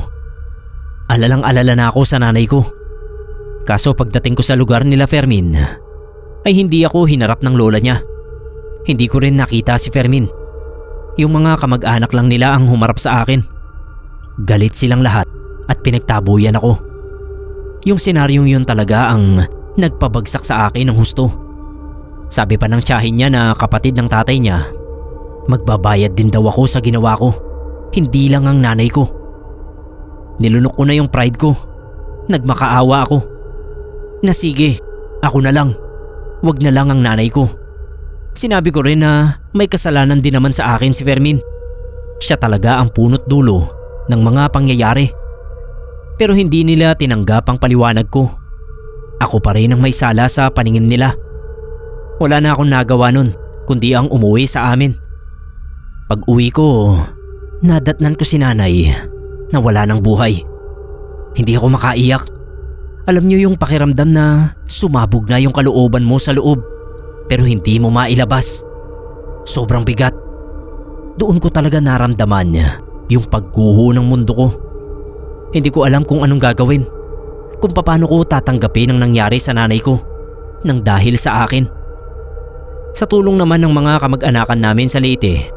Alalang-alala na ako sa nanay ko. Kaso pagdating ko sa lugar nila Fermin ay hindi ako hinarap ng lola niya. Hindi ko rin nakita si Fermin. Yung mga kamag-anak lang nila ang humarap sa akin. Galit silang lahat at pinagtabuyan ako. Yung senaryong yun talaga ang nagpabagsak sa akin ng husto. Sabi pa ng tiyahin niya na kapatid ng tatay niya, magbabayad din daw ako sa ginawa ko, hindi lang ang nanay ko. Nilunok ko na yung pride ko. Nagmakaawa ako. Na sige, ako na lang. Wag na lang ang nanay ko. Sinabi ko rin na may kasalanan din naman sa akin si Fermin. Siya talaga ang punot dulo ng mga pangyayari. Pero hindi nila tinanggap ang paliwanag ko. Ako pa rin ang may sala sa paningin nila. Wala na akong nagawa nun kundi ang umuwi sa amin. Pag uwi ko, nadatnan ko si nanay na wala ng buhay. Hindi ako makaiyak. Alam niyo yung pakiramdam na sumabog na yung kalooban mo sa loob pero hindi mo mailabas. Sobrang bigat. Doon ko talaga naramdaman yung pagguho ng mundo ko. Hindi ko alam kung anong gagawin. Kung paano ko tatanggapin ang nangyari sa nanay ko nang dahil sa akin. Sa tulong naman ng mga kamag-anakan namin sa Leyte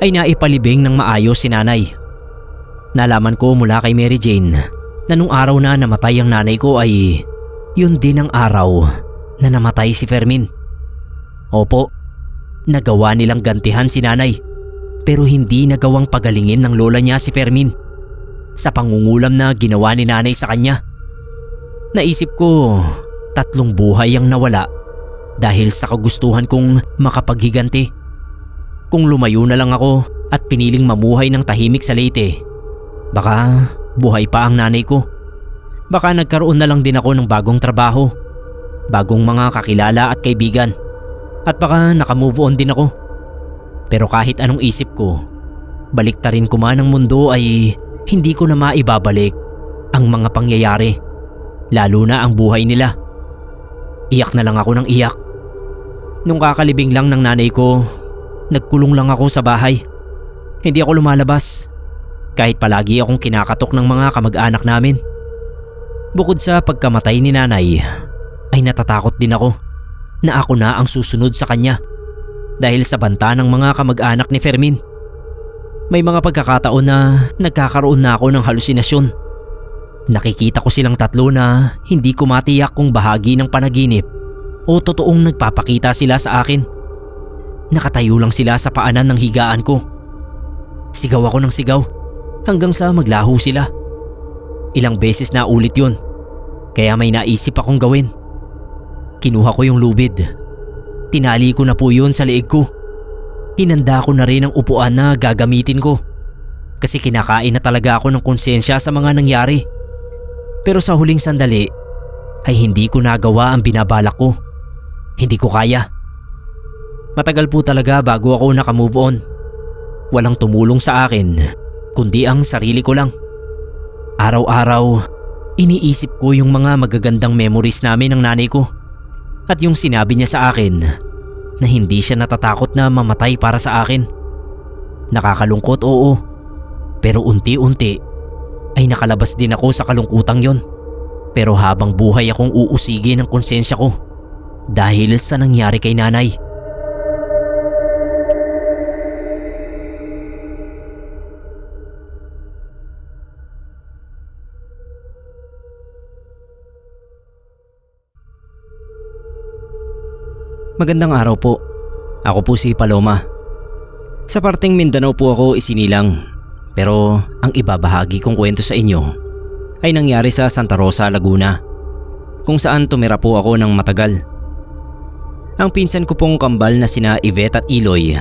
ay naipalibing ng maayos si nanay. Nalaman ko mula kay Mary Jane na nung araw na namatay ang nanay ko ay yun din ang araw na namatay si Fermin. Opo, nagawa nilang gantihan si nanay pero hindi nagawang pagalingin ng lola niya si Fermin sa pangungulam na ginawa ni nanay sa kanya. Naisip ko 3 buhay ang nawala dahil sa kagustuhan kong makapaghiganti. Kung lumayo na lang ako at piniling mamuhay ng tahimik sa Leyte, baka buhay pa ang nanay ko. Baka nagkaroon na lang din ako ng bagong trabaho, bagong mga kakilala at kaibigan, at baka nakamove on din ako. Pero kahit anong isip ko, baliktarin ko man ang mundo ay hindi ko na maibabalik ang mga pangyayari, lalo na ang buhay nila. Iyak na lang ako ng iyak. Nung kakalibing lang ng nanay ko, nagkulong lang ako sa bahay. Hindi ako lumalabas. Kahit palagi akong kinakatok ng mga kamag-anak namin. Bukod sa pagkamatay ni nanay, ay natatakot din ako na ako na ang susunod sa kanya dahil sa banta ng mga kamag-anak ni Fermin May mga pagkakataon na nagkakaroon na ako ng halusinasyon. Nakikita ko silang tatlo na hindi ko matiyak kung bahagi ng panaginip o totoong nagpapakita sila sa akin. Nakatayo lang sila sa paanan ng higaan ko. Sigaw ako ng sigaw hanggang sa maglaho sila. Ilang beses na ulit yun, kaya may naisip akong gawin. Kinuha ko yung lubid. Tinali ko na po yun sa leeg ko. Hinanda ko na rin ang upuan na gagamitin ko kasi kinakain na talaga ako ng konsensya sa mga nangyari. Pero sa huling sandali ay hindi ko nagawa ang binabalak ko. Hindi ko kaya. Matagal po talaga bago ako nakamove on. Walang tumulong sa akin kundi ang sarili ko lang. Araw-araw iniisip ko yung mga magagandang memories namin ng nanay ko at yung sinabi niya sa akin na hindi siya natatakot na mamatay para sa akin. Nakakalungkot, oo, pero unti-unti ay nakalabas din ako sa kalungkutang yon. Pero habang buhay akong uusigin ang konsensya ko dahil sa nangyari kay nanay. Magandang araw po. Ako po si Paloma. Sa parteng Mindanao po ako isinilang, pero ang ibabahagi kong kwento sa inyo ay nangyari sa Santa Rosa, Laguna, kung saan tumira po ako ng matagal. Ang pinsan ko pong kambal na sina Yvette at Eloy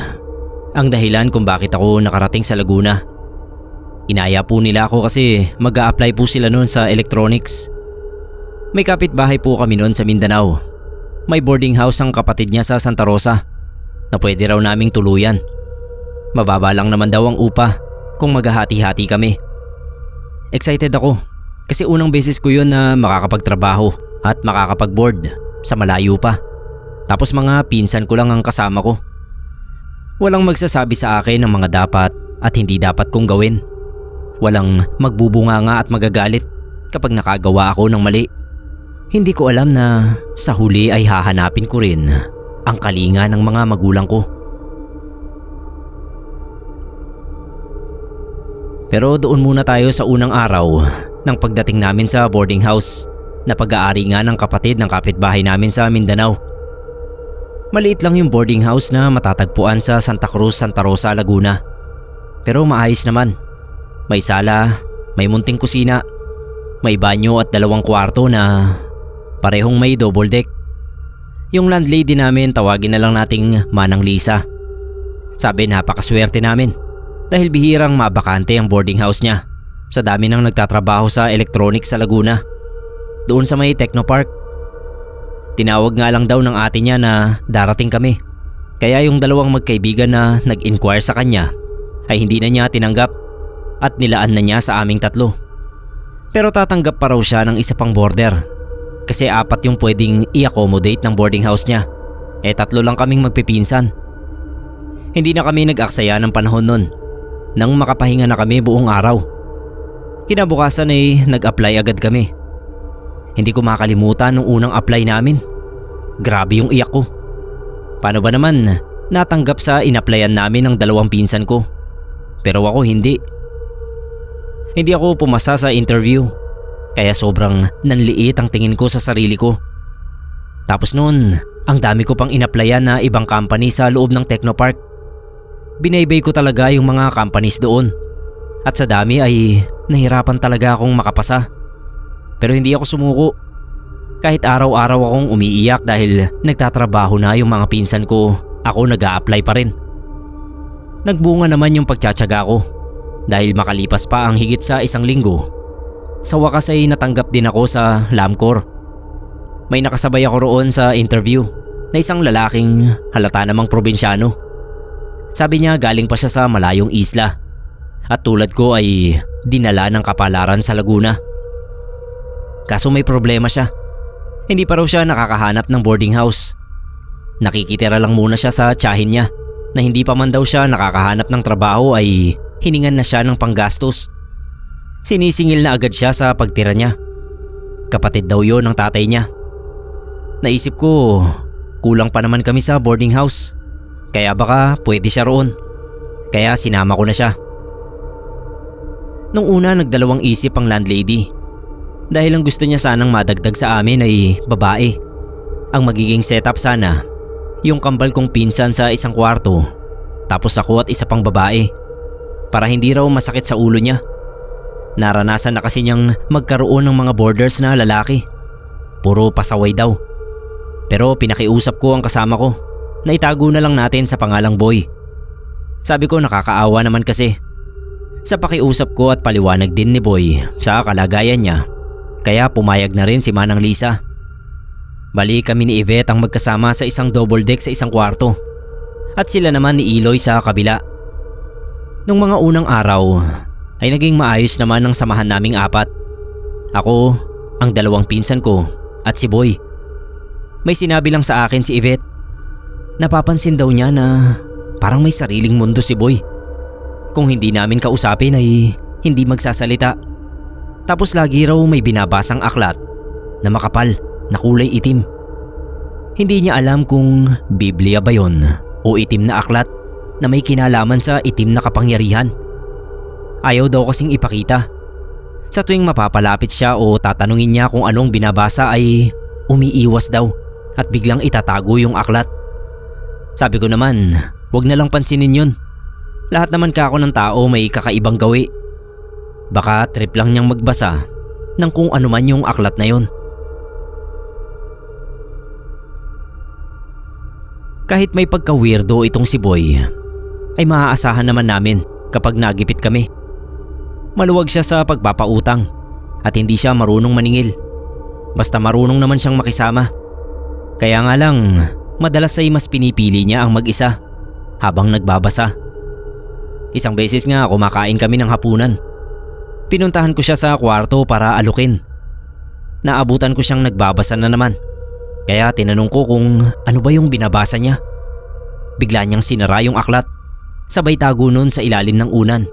ang dahilan kung bakit ako nakarating sa Laguna. Inaya po nila ako kasi mag-a-apply po sila noon sa electronics. May kapitbahay po kami noon sa Mindanao. May boarding house ang kapatid niya sa Santa Rosa na pwede raw naming tuluyan. Mababa lang naman daw ang upa kung maghahati-hati kami. Excited ako kasi unang beses ko yun na makakapagtrabaho at makakapag-board sa malayo pa. Tapos mga pinsan ko lang ang kasama ko. Walang magsasabi sa akin ng mga dapat at hindi dapat kong gawin. Walang magbubunganga at magagalit kapag nakagawa ako ng mali. Hindi ko alam na sa huli ay hahanapin ko rin ang kalinga ng mga magulang ko. Pero doon muna tayo sa unang araw ng pagdating namin sa boarding house na pag-aari nga ng kapatid ng kapitbahay namin sa Mindanao. Maliit lang yung boarding house na matatagpuan sa Santa Cruz, Santa Rosa, Laguna. Pero maayos naman. May sala, may munting kusina, may banyo at 2 kwarto na parehong may double deck. Yung landlady namin, tawagin na lang nating Manang Lisa. Sabi napakaswerte namin dahil bihirang mabakante ang boarding house niya sa dami ng nagtatrabaho sa electronics sa Laguna. Doon sa may Technopark. Tinawag nga lang daw ng ate niya na darating kami. Kaya yung 2 magkaibigan na nag-inquire sa kanya ay hindi na niya tinanggap at nilaan na niya sa aming 3. Pero tatanggap pa raw siya ng isa pang boarder. Kasi 4 yung pwedeng i-accommodate ng boarding house niya. 3 lang kaming magpipinsan. Hindi na kami nag-aksaya ng panahon nun nang makapahinga na kami buong araw. Kinabukasan ay nag-apply agad kami. Hindi ko makalimutan nung unang apply namin. Grabe yung iyak ko. Paano ba naman natanggap sa in-applyan namin ng 2 pinsan ko? Pero ako hindi. Hindi ako pumasa sa interview. Kaya sobrang nanliit ang tingin ko sa sarili ko. Tapos noon, ang dami ko pang in-applyan na ibang company sa loob ng Technopark. Binaybay ko talaga yung mga companies doon. At sa dami ay nahirapan talaga akong makapasa. Pero hindi ako sumuko. Kahit araw-araw akong umiiyak dahil nagtatrabaho na yung mga pinsan ko, ako nag-a-apply pa rin. Nagbunga naman yung pagtsatsaga ko dahil makalipas pa ang higit sa 1 linggo. Sa wakas ay natanggap din ako sa LAMCOR. May nakasabay ako roon sa interview na isang lalaking halata namang probinsyano. Sabi niya galing pa siya sa malayong isla at tulad ko ay dinala ng kapalaran sa Laguna. Kaso may problema siya. Hindi pa raw siya nakakahanap ng boarding house. Nakikitira lang muna siya sa tiyahin niya na hindi pa man daw siya nakakahanap ng trabaho ay hiningan na siya ng panggastos. Sinisingil na agad siya sa pagtira niya. Kapatid daw yon ng tatay niya. Naisip ko, kulang pa naman kami sa boarding house. Kaya baka pwede siya roon. Kaya sinama ko na siya Nung una nagdalawang isip ang landlady. Dahil ang gusto niya sanang madagdag sa amin ay babae. Ang magiging setup sana, yung kambal kong pinsan sa isang kwarto, tapos ako at isa pang babae. Para hindi raw masakit sa ulo niya. Naranasan na kasi niyang magkaroon ng mga boarders na lalaki. Puro pasaway daw. Pero pinakiusap ko ang kasama ko na itago na lang natin sa pangalang Boy. Sabi ko nakakaawa naman kasi. Sa pakiusap ko at paliwanag din ni Boy sa kalagayan niya, kaya pumayag na rin si Manang Lisa. Bali kami ni Yvette ang magkasama sa isang double deck sa isang kwarto. At sila naman ni Eloy sa kabila. Nung mga unang araw ay naging maayos naman ang samahan naming apat. Ako, ang dalawang pinsan ko at si Boy. May sinabi lang sa akin si Yvette. Napapansin daw niya na parang may sariling mundo si Boy. Kung hindi namin kausapin ay hindi magsasalita. Tapos lagi raw may binabasang aklat na makapal na kulay itim. Hindi niya alam kung Biblia ba yon o itim na aklat na may kinalaman sa itim na kapangyarihan. Ayaw daw kasing ipakita. Sa tuwing mapapalapit siya o tatanungin niya kung anong binabasa ay umiiwas daw at biglang itatago yung aklat. Sabi ko naman, wag na lang pansinin yun. Lahat naman kako ng tao may kakaibang gawi. Baka trip lang niyang magbasa ng kung ano man yung aklat na yun. Kahit may pagka-weirdo itong si Boy, ay maaasahan naman namin kapag nagipit kami. Maluwag siya sa pagpapautang at hindi siya marunong maningil. Basta marunong naman siyang makisama. Kaya nga lang, madalas ay mas pinipili niya ang mag-isa habang nagbabasa. Isang beses nga kumakain kami ng hapunan. Pinuntahan ko siya sa kwarto para alukin. Naabutan ko siyang nagbabasa na naman. Kaya tinanong ko kung ano ba yung binabasa niya. Bigla niyang sinara yung aklat. Sabay tago nun sa ilalim ng unan.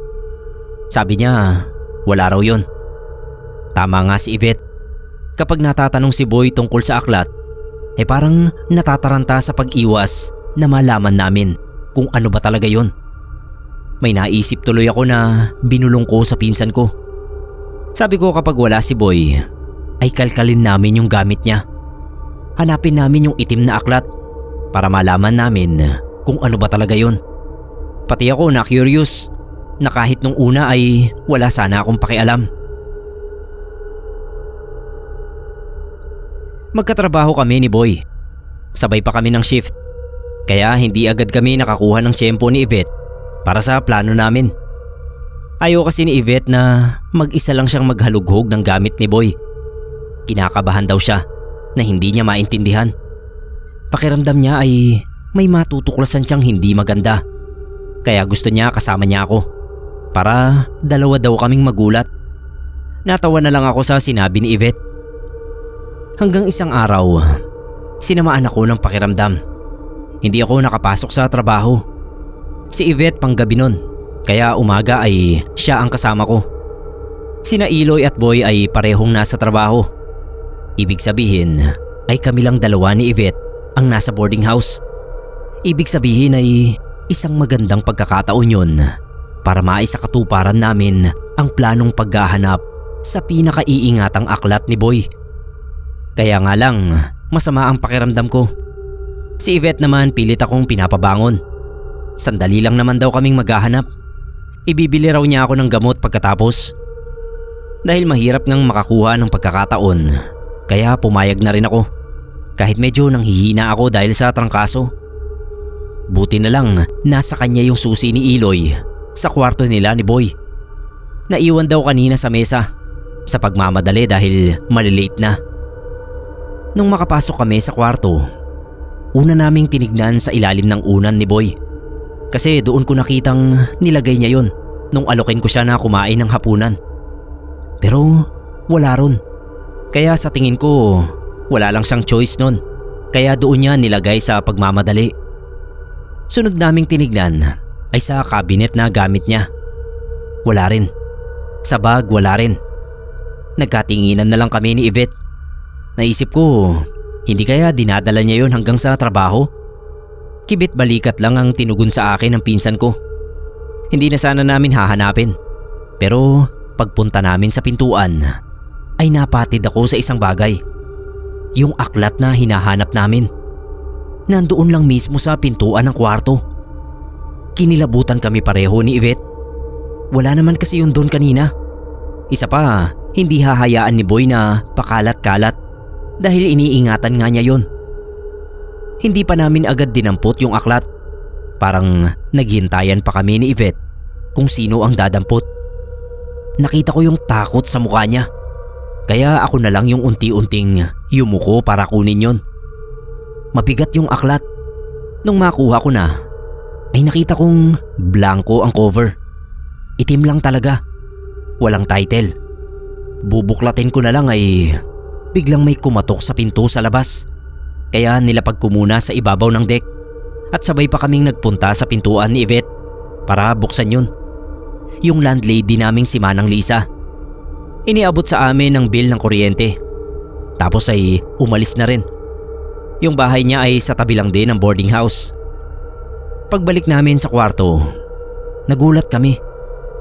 Sabi niya, wala raw yun. Tama nga si Yvette. Kapag natatanong si Boy tungkol sa aklat, parang natataranta sa pag-iwas na malaman namin kung ano ba talaga yun. May naisip tuloy ako na binulong ko sa pinsan ko. Sabi ko kapag wala si Boy, ay kalkalin namin yung gamit niya. Hanapin namin yung itim na aklat para malaman namin kung ano ba talaga yun. Pati ako na curious na kahit nung una ay wala sana akong pakialam. Magkatrabaho kami ni Boy. Sabay pa kami ng shift. Kaya hindi agad kami nakakuha ng tiyempo ni Yvette para sa plano namin. Ayaw kasi ni Yvette na mag-isa lang siyang maghalughog ng gamit ni Boy. Kinakabahan daw siya na hindi niya maintindihan. Pakiramdam niya ay may matutuklasan siyang hindi maganda. Kaya gusto niya kasama niya ako para dalawa daw kaming magulat. Natawa na lang ako sa sinabi ni Yvette. Hanggang isang araw, sinamaan ako ng pakiramdam. Hindi ako nakapasok sa trabaho. Si Yvette panggabi nun, kaya umaga ay siya ang kasama ko. Sina Eloy at Boy ay parehong nasa trabaho. Ibig sabihin ay kami lang dalawa ni Yvette ang nasa boarding house. Ibig sabihin ay isang magandang pagkakataon yun para maisakatuparan namin ang planong paghahanap sa pinakaiingatang aklat ni Boy. Kaya nga lang masama ang pakiramdam ko. Si Yvette naman pilit akong pinapabangon. Sandali lang naman daw kaming maghahanap. Ibibili raw niya ako ng gamot pagkatapos. Dahil mahirap ngang makakuha ng pagkakataon, kaya pumayag na rin ako. Kahit medyo nanghihina ako dahil sa trangkaso. Buti na lang nasa kanya yung susi ni Eloy sa kwarto nila ni Boy. Naiwan daw kanina sa mesa sa pagmamadali dahil malilate na. Nung makapasok kami sa kwarto, una naming tinignan sa ilalim ng unan ni Boy. Kasi doon ko nakitang nilagay niya yon nung alokin ko siya na kumain ng hapunan. Pero wala ron. Kaya sa tingin ko, wala lang siyang choice nun. Kaya doon niya nilagay sa pagmamadali. Sunod naming tinignan ay sa cabinet na gamit niya. Wala rin. Sa bag wala rin. Nagkatinginan na lang kami ni Yvette. Naisip ko, hindi kaya dinadala niya yon hanggang sa trabaho? Kibit balikat lang ang tinugon sa akin ng pinsan ko. Hindi na sana namin hahanapin. Pero pagpunta namin sa pintuan ay napatid ako sa isang bagay. Yung aklat na hinahanap namin. Nandoon lang mismo sa pintuan ng kwarto. Kinilabutan kami pareho ni Yvette. Wala naman kasi yun doon kanina. Isa pa, hindi hahayaan ni Boy na pakalat-kalat dahil iniingatan nga niya yun. Hindi pa namin agad dinampot yung aklat. Parang naghintayan pa kami ni Yvette kung sino ang dadampot. Nakita ko yung takot sa mukha niya. Kaya ako na lang yung unti-unting yumuko para kunin yon. Mabigat yung aklat. Nung makuha ko na, ay nakita kong blanco ang cover. Itim lang talaga. Walang title. Bubuklatin ko na lang ay biglang may kumatok sa pinto sa labas. Kaya nilapag ko muna sa ibabaw ng deck at sabay pa kaming nagpunta sa pintuan ni Yvette para buksan yun. Yung landlady naming si Manang Lisa. Iniabot sa amin ang bill ng kuryente. Tapos ay umalis na rin. Yung bahay niya ay sa tabi lang din ng boarding house. Pagbalik namin sa kwarto, nagulat kami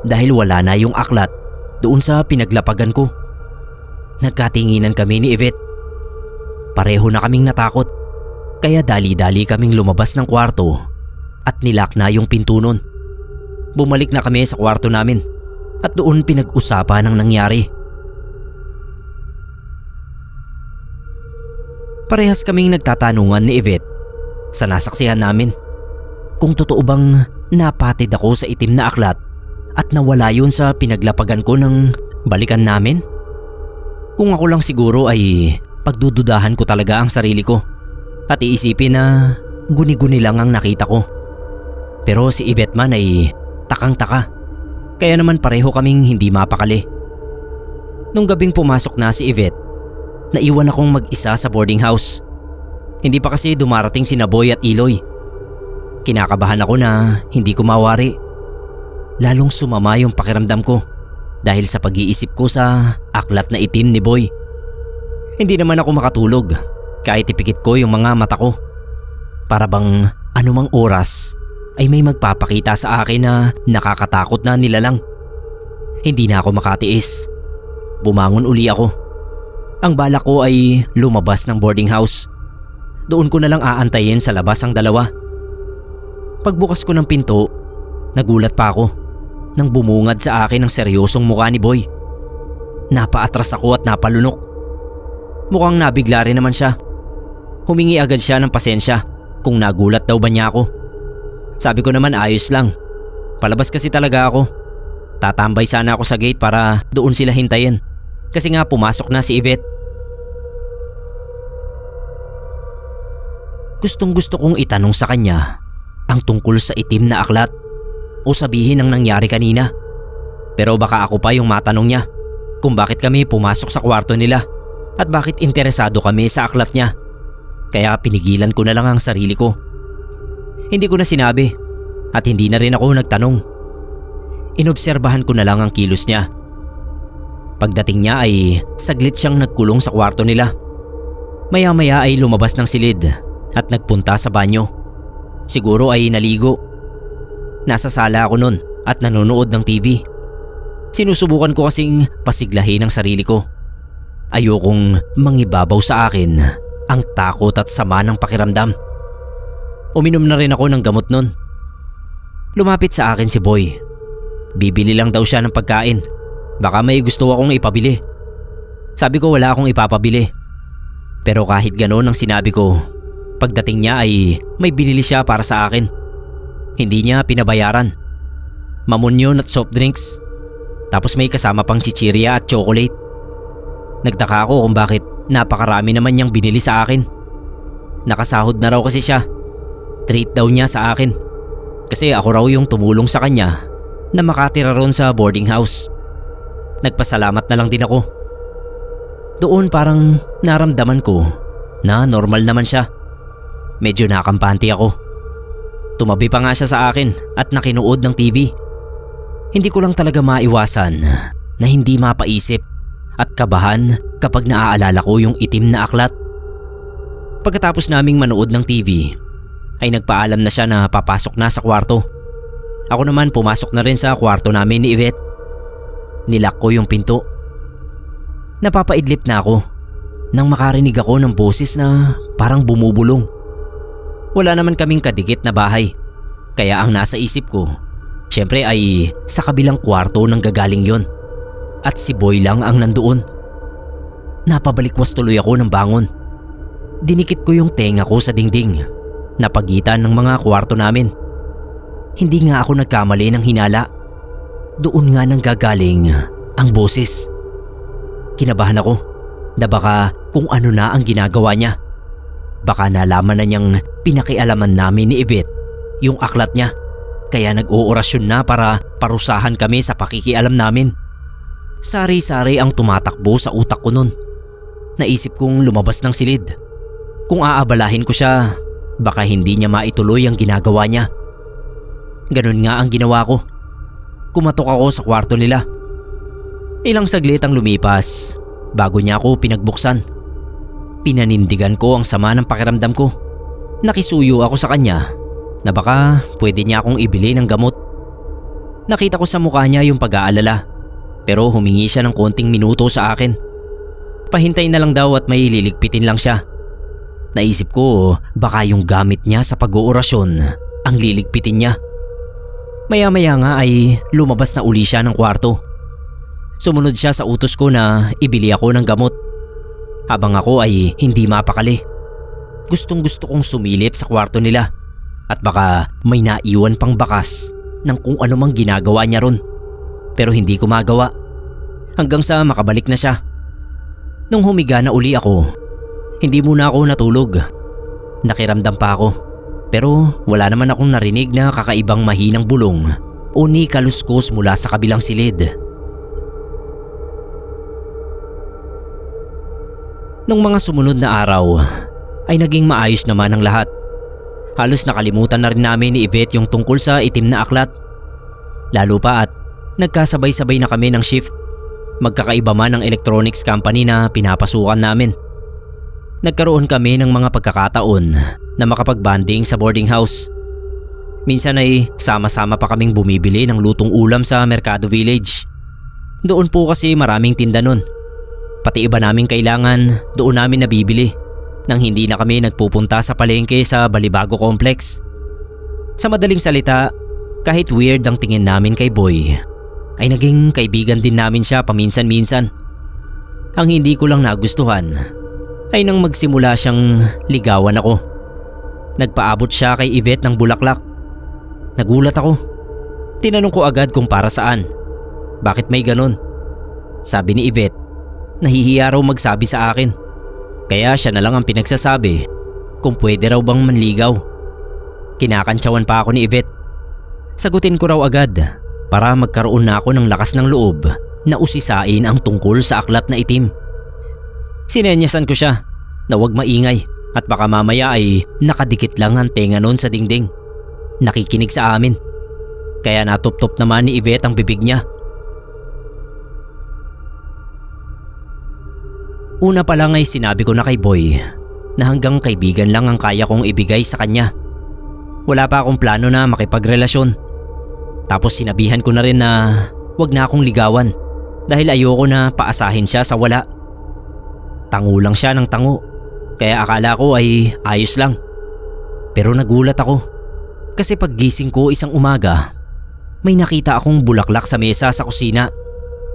dahil wala na yung aklat doon sa pinaglapagan ko. Nagkatinginan kami ni Yvette. Pareho na kaming natakot. Kaya dali-dali kaming lumabas ng kwarto at nilock na yung pinto nun. Bumalik na kami sa kwarto namin at doon pinag-usapan ang nangyari. Parehas kaming nagtatanungan ni Yvette sa nasaksihan namin kung totoo bang napatid ako sa itim na aklat at nawala yun sa pinaglapagan ko ng balikan namin. Kung ako lang siguro ay pagdududahan ko talaga ang sarili ko at iisipin na guni-guni lang ang nakita ko. Pero si Yvette man ay takang-taka. Kaya naman pareho kaming hindi mapakali. Nung gabing pumasok na si Yvette, naiwan akong mag-isa sa boarding house. Hindi pa kasi dumarating si Boy at Iloy. Kinakabahan ako na hindi ko mawari. Lalong sumama yung pakiramdam ko dahil sa pag-iisip ko sa aklat na itim ni Boy. Hindi naman ako makatulog kahit ipikit ko yung mga mata ko. Para bang anumang oras ay may magpapakita sa akin na nakakatakot na nilalang. Hindi na ako makatiis. Bumangon uli ako. Ang balak ko ay lumabas ng boarding house. Doon ko na lang aantayin sa labas ang dalawa. Pagbukas ko ng pinto, nagulat pa ako nang bumungad sa akin ang seryosong mukha ni Boy. Napaatras ako at napalunok. Mukhang nabigla rin naman siya. Humingi agad siya ng pasensya kung nagulat daw ba niya ako. Sabi ko naman ayos lang. Palabas kasi talaga ako. Tatambay sana ako sa gate para doon sila hintayin. Kasi nga pumasok na si Yvette. Gustong-gusto kong itanong sa kanya ang tungkol sa itim na aklat o sabihin ang nangyari kanina. Pero baka ako pa yung matanong niya kung bakit kami pumasok sa kwarto nila at bakit interesado kami sa aklat niya. Kaya pinigilan ko na lang ang sarili ko. Hindi ko na sinabi at hindi na rin ako nagtanong. Inobserbahan ko na lang ang kilos niya. Pagdating niya ay saglit siyang nagkulong sa kwarto nila. Maya-maya ay lumabas ng silid at nagpunta sa banyo. Siguro ay naligo. Nasa sala ako nun at nanonood ng TV. Sinusubukan ko kasing pasiglahin ang sarili ko. Ayokong mangibabaw sa akin ang takot at sama ng pakiramdam. Uminom na rin ako ng gamot nun. Lumapit sa akin si Boy. Bibili lang daw siya ng pagkain. Baka may gusto akong ipabili. Sabi ko wala akong ipapabili. Pero kahit ganoon ang sinabi ko, pagdating niya ay may binili siya para sa akin. Hindi niya pinabayaran. Mamunyon at soft drinks. Tapos may kasama pang chichirya at chocolate. Nagtaka ako kung bakit napakarami naman niyang binili sa akin. Nakasahod na raw kasi siya. Treat daw niya sa akin. Kasi ako raw yung tumulong sa kanya na makatira ron sa boarding house. Nagpasalamat na lang din ako. Doon parang naramdaman ko na normal naman siya. Medyo nakampante ako. Tumabi pa nga siya sa akin at nakinuod ng TV. Hindi ko lang talaga maiwasan na hindi mapaisip at kabahan kapag naaalala ko yung itim na aklat. Pagkatapos naming manood ng TV, ay nagpaalam na siya na papasok na sa kwarto. Ako naman pumasok na rin sa kwarto namin ni Yvette. nilak ko yung pinto. Napapaidlip na ako nang makarinig ako ng boses na parang bumubulong. Wala naman kaming kadikit na bahay, kaya ang nasa isip ko, syempre ay sa kabilang kwarto nang gagaling yon. At si Boy lang ang nandoon. Napabalikwas tuloy ako ng bangon. Dinikit ko yung tenga ko sa dingding na pagitan ng mga kwarto namin. Hindi nga ako nagkamali ng hinala. Doon nga nang gagaling ang boses. Kinabahan ako na baka kung ano na ang ginagawa niya. Baka nalaman na niyang pinakialaman namin ni Yvette yung aklat niya, kaya nag-oorasyon na para parusahan kami sa pakikialam namin. Sari-sari ang tumatakbo sa utak ko nun. Naisip kong lumabas ng silid. Kung aabalahin ko siya, baka hindi niya maituloy ang ginagawa niya. Ganun nga ang ginawa ko. Kumatok ako sa kwarto nila. Ilang saglit ang lumipas bago niya ako pinagbuksan. Pinanindigan ko ang sama ng pakiramdam ko. Nakisuyo ako sa kanya na baka pwede niya akong ibili ng gamot. Nakita ko sa mukha niya yung pag-aalala, pero humingi siya ng konting minuto sa akin. Pahintay na lang daw at may liligpitin lang siya. Naisip ko baka yung gamit niya sa pag-oorasyon ang liligpitin niya. Maya-maya nga ay lumabas na uli siya ng kwarto. Sumunod siya sa utos ko na ibili ako ng gamot. Habang ako ay hindi mapakali. Gustong-gusto kong sumilip sa kwarto nila at baka may naiwan pang bakas ng kung ano mang ginagawa niya ron. Pero hindi ko magawa hanggang sa makabalik na siya. Nung humiga na uli ako, hindi muna ako natulog. Nakiramdam pa ako, pero wala naman akong narinig na kakaibang mahinang bulong o ni kaluskos mula sa kabilang silid. Nung mga sumunod na araw ay naging maayos naman ang lahat. Halos nakalimutan na rin namin ni Yvette yung tungkol sa itim na aklat. Lalo pa at nagkasabay-sabay na kami ng shift. Magkakaiba man ang electronics company na pinapasukan namin. Nagkaroon kami ng mga pagkakataon na makapag-banding sa boarding house. Minsan ay sama-sama pa kaming bumibili ng lutong ulam sa Mercado Village. Doon po kasi maraming tinda nun. Pati iba naming kailangan doon namin nabibili nang hindi na kami nagpupunta sa palengke sa Balibago Complex. Sa madaling salita, kahit weird ang tingin namin kay Boy, ay naging kaibigan din namin siya paminsan-minsan. Ang hindi ko lang nagustuhan ay nang magsimula siyang ligawan ako. Nagpaabot siya kay Yvette ng bulaklak. Nagulat ako. Tinanong ko agad kung para saan. Bakit may ganon? Sabi ni Yvette, nahihiya raw magsabi sa akin. Kaya siya na lang ang pinagsasabi kung pwede raw bang manligaw. Kinakantsawan pa ako ni Yvette. Sagutin ko raw agad para magkaroon na ako ng lakas ng loob na usisain ang tungkol sa aklat na itim. Sinenyasan ko siya na huwag maingay at baka mamaya ay nakadikit lang ang tenga nun sa dingding. Nakikinig sa amin. Kaya natuptop naman ni Yvette ang bibig niya. Una pa lang ay sinabi ko na kay Boy na hanggang kaibigan lang ang kaya kong ibigay sa kanya. Wala pa akong plano na makipagrelasyon. Tapos sinabihan ko na rin na wag na akong ligawan dahil ayoko na paasahin siya sa wala. Tango lang siya ng tango, kaya akala ko ay ayos lang. Pero nagulat ako kasi paggising ko isang umaga, may nakita akong bulaklak sa mesa sa kusina.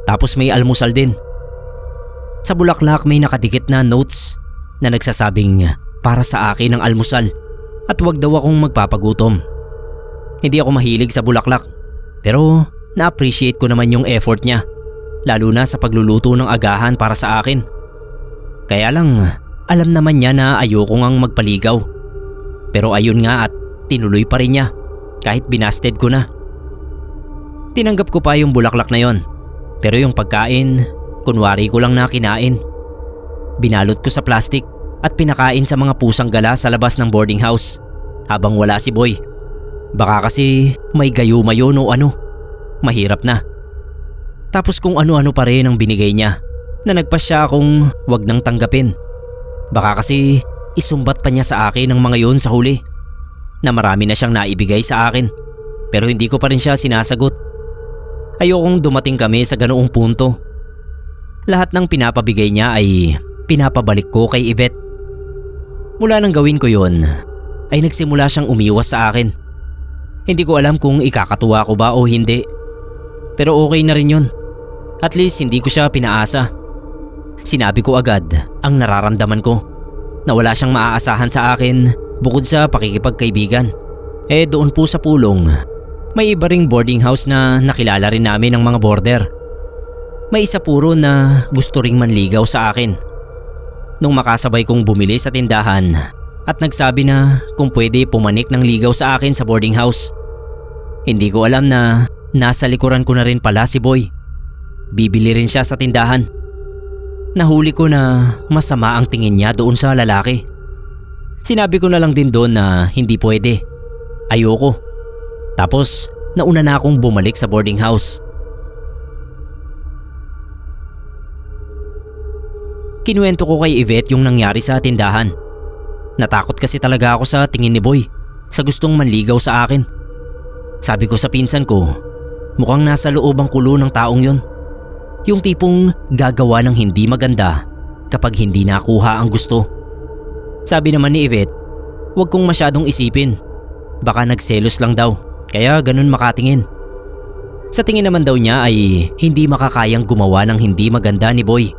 Tapos may almusal din. Sa bulaklak may nakadikit na notes na nagsasabing para sa akin ang almusal at wag daw akong magpapagutom. Hindi ako mahilig sa bulaklak pero na-appreciate ko naman yung effort niya, lalo na sa pagluluto ng agahan para sa akin. Kaya lang alam naman niya na ayoko ngang magpaligaw. Pero ayun nga at tinuloy pa rin niya kahit binasted ko na. Tinanggap ko pa yung bulaklak na yon, pero yung pagkain, kunwari ko lang na kinain. Binalot ko sa plastic at pinakain sa mga pusang gala sa labas ng boarding house habang wala si Boy. Baka kasi may gayuma yun o ano. Mahirap na. Tapos kung ano-ano pa rin ang binigay niya na nagpasya akong wag nang tanggapin. Baka kasi isumbat pa niya sa akin ang mga yun sa huli na marami na siyang naibigay sa akin pero hindi ko pa rin siya sinasagot. Ayokong dumating kami sa ganoong punto. Lahat ng pinapabigay niya ay pinapabalik ko kay Yvette. Mula nang gawin ko yon, ay nagsimula siyang umiwas sa akin. Hindi ko alam kung ikakatuwa ko ba o hindi. Pero okay na rin yun. At least hindi ko siya pinaasa. Sinabi ko agad ang nararamdaman ko, na wala siyang maaasahan sa akin bukod sa pakikipagkaibigan. Doon po sa Pulong, may iba ring boarding house na nakilala rin namin ng mga boarder. May isa puro na gusto ring manligaw sa akin. Nung makasabay kong bumili sa tindahan at nagsabi na kung pwede pumanik ng ligaw sa akin sa boarding house. Hindi ko alam na nasa likuran ko na rin pala si Boy. Bibili rin siya sa tindahan. Nahuli ko na masama ang tingin niya doon sa lalaki. Sinabi ko na lang din doon na hindi pwede. Ayoko. Tapos nauna na akong bumalik sa boarding house. Kinuwento ko kay Yvette yung nangyari sa tindahan. Natakot kasi talaga ako sa tingin ni Boy sa gustong manligaw sa akin. Sabi ko sa pinsan ko, mukhang nasa loob ang kulo ng taong yun. Yung tipong gagawa ng hindi maganda kapag hindi nakuha ang gusto. Sabi naman ni Yvette, huwag kong masyadong isipin. Baka nagselos lang daw, kaya ganun makatingin. Sa tingin naman daw niya ay hindi makakayang gumawa ng hindi maganda ni Boy.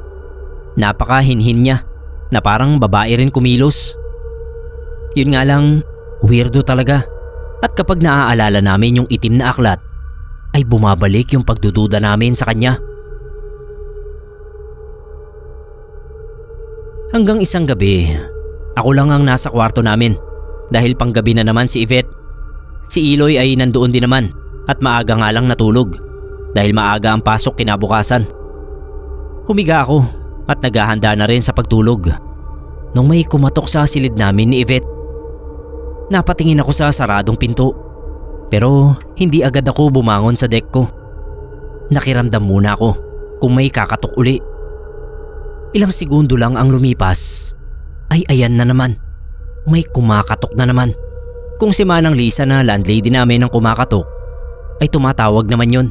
Napakahinhin niya na parang babae rin kumilos. Yun nga lang, weirdo talaga. At kapag naaalala namin yung itim na aklat, ay bumabalik yung pagdududa namin sa kanya. Hanggang isang gabi, ako lang ang nasa kwarto namin dahil panggabi na naman si Yvette. Si Iloy ay nandoon din naman at maaga nga lang natulog dahil maaga ang pasok kinabukasan. Humiga ako at naghahanda na rin sa pagtulog nung may kumatok sa silid namin ni Yvette. Napatingin ako sa saradong pinto pero hindi agad ako bumangon sa deck ko. Nakiramdam muna ako kung may kakatok uli. Ilang segundo lang ang lumipas ay ayan na naman. May kumakatok na naman. Kung si Manang Lisa na landlady namin ang kumakatok ay tumatawag naman yon.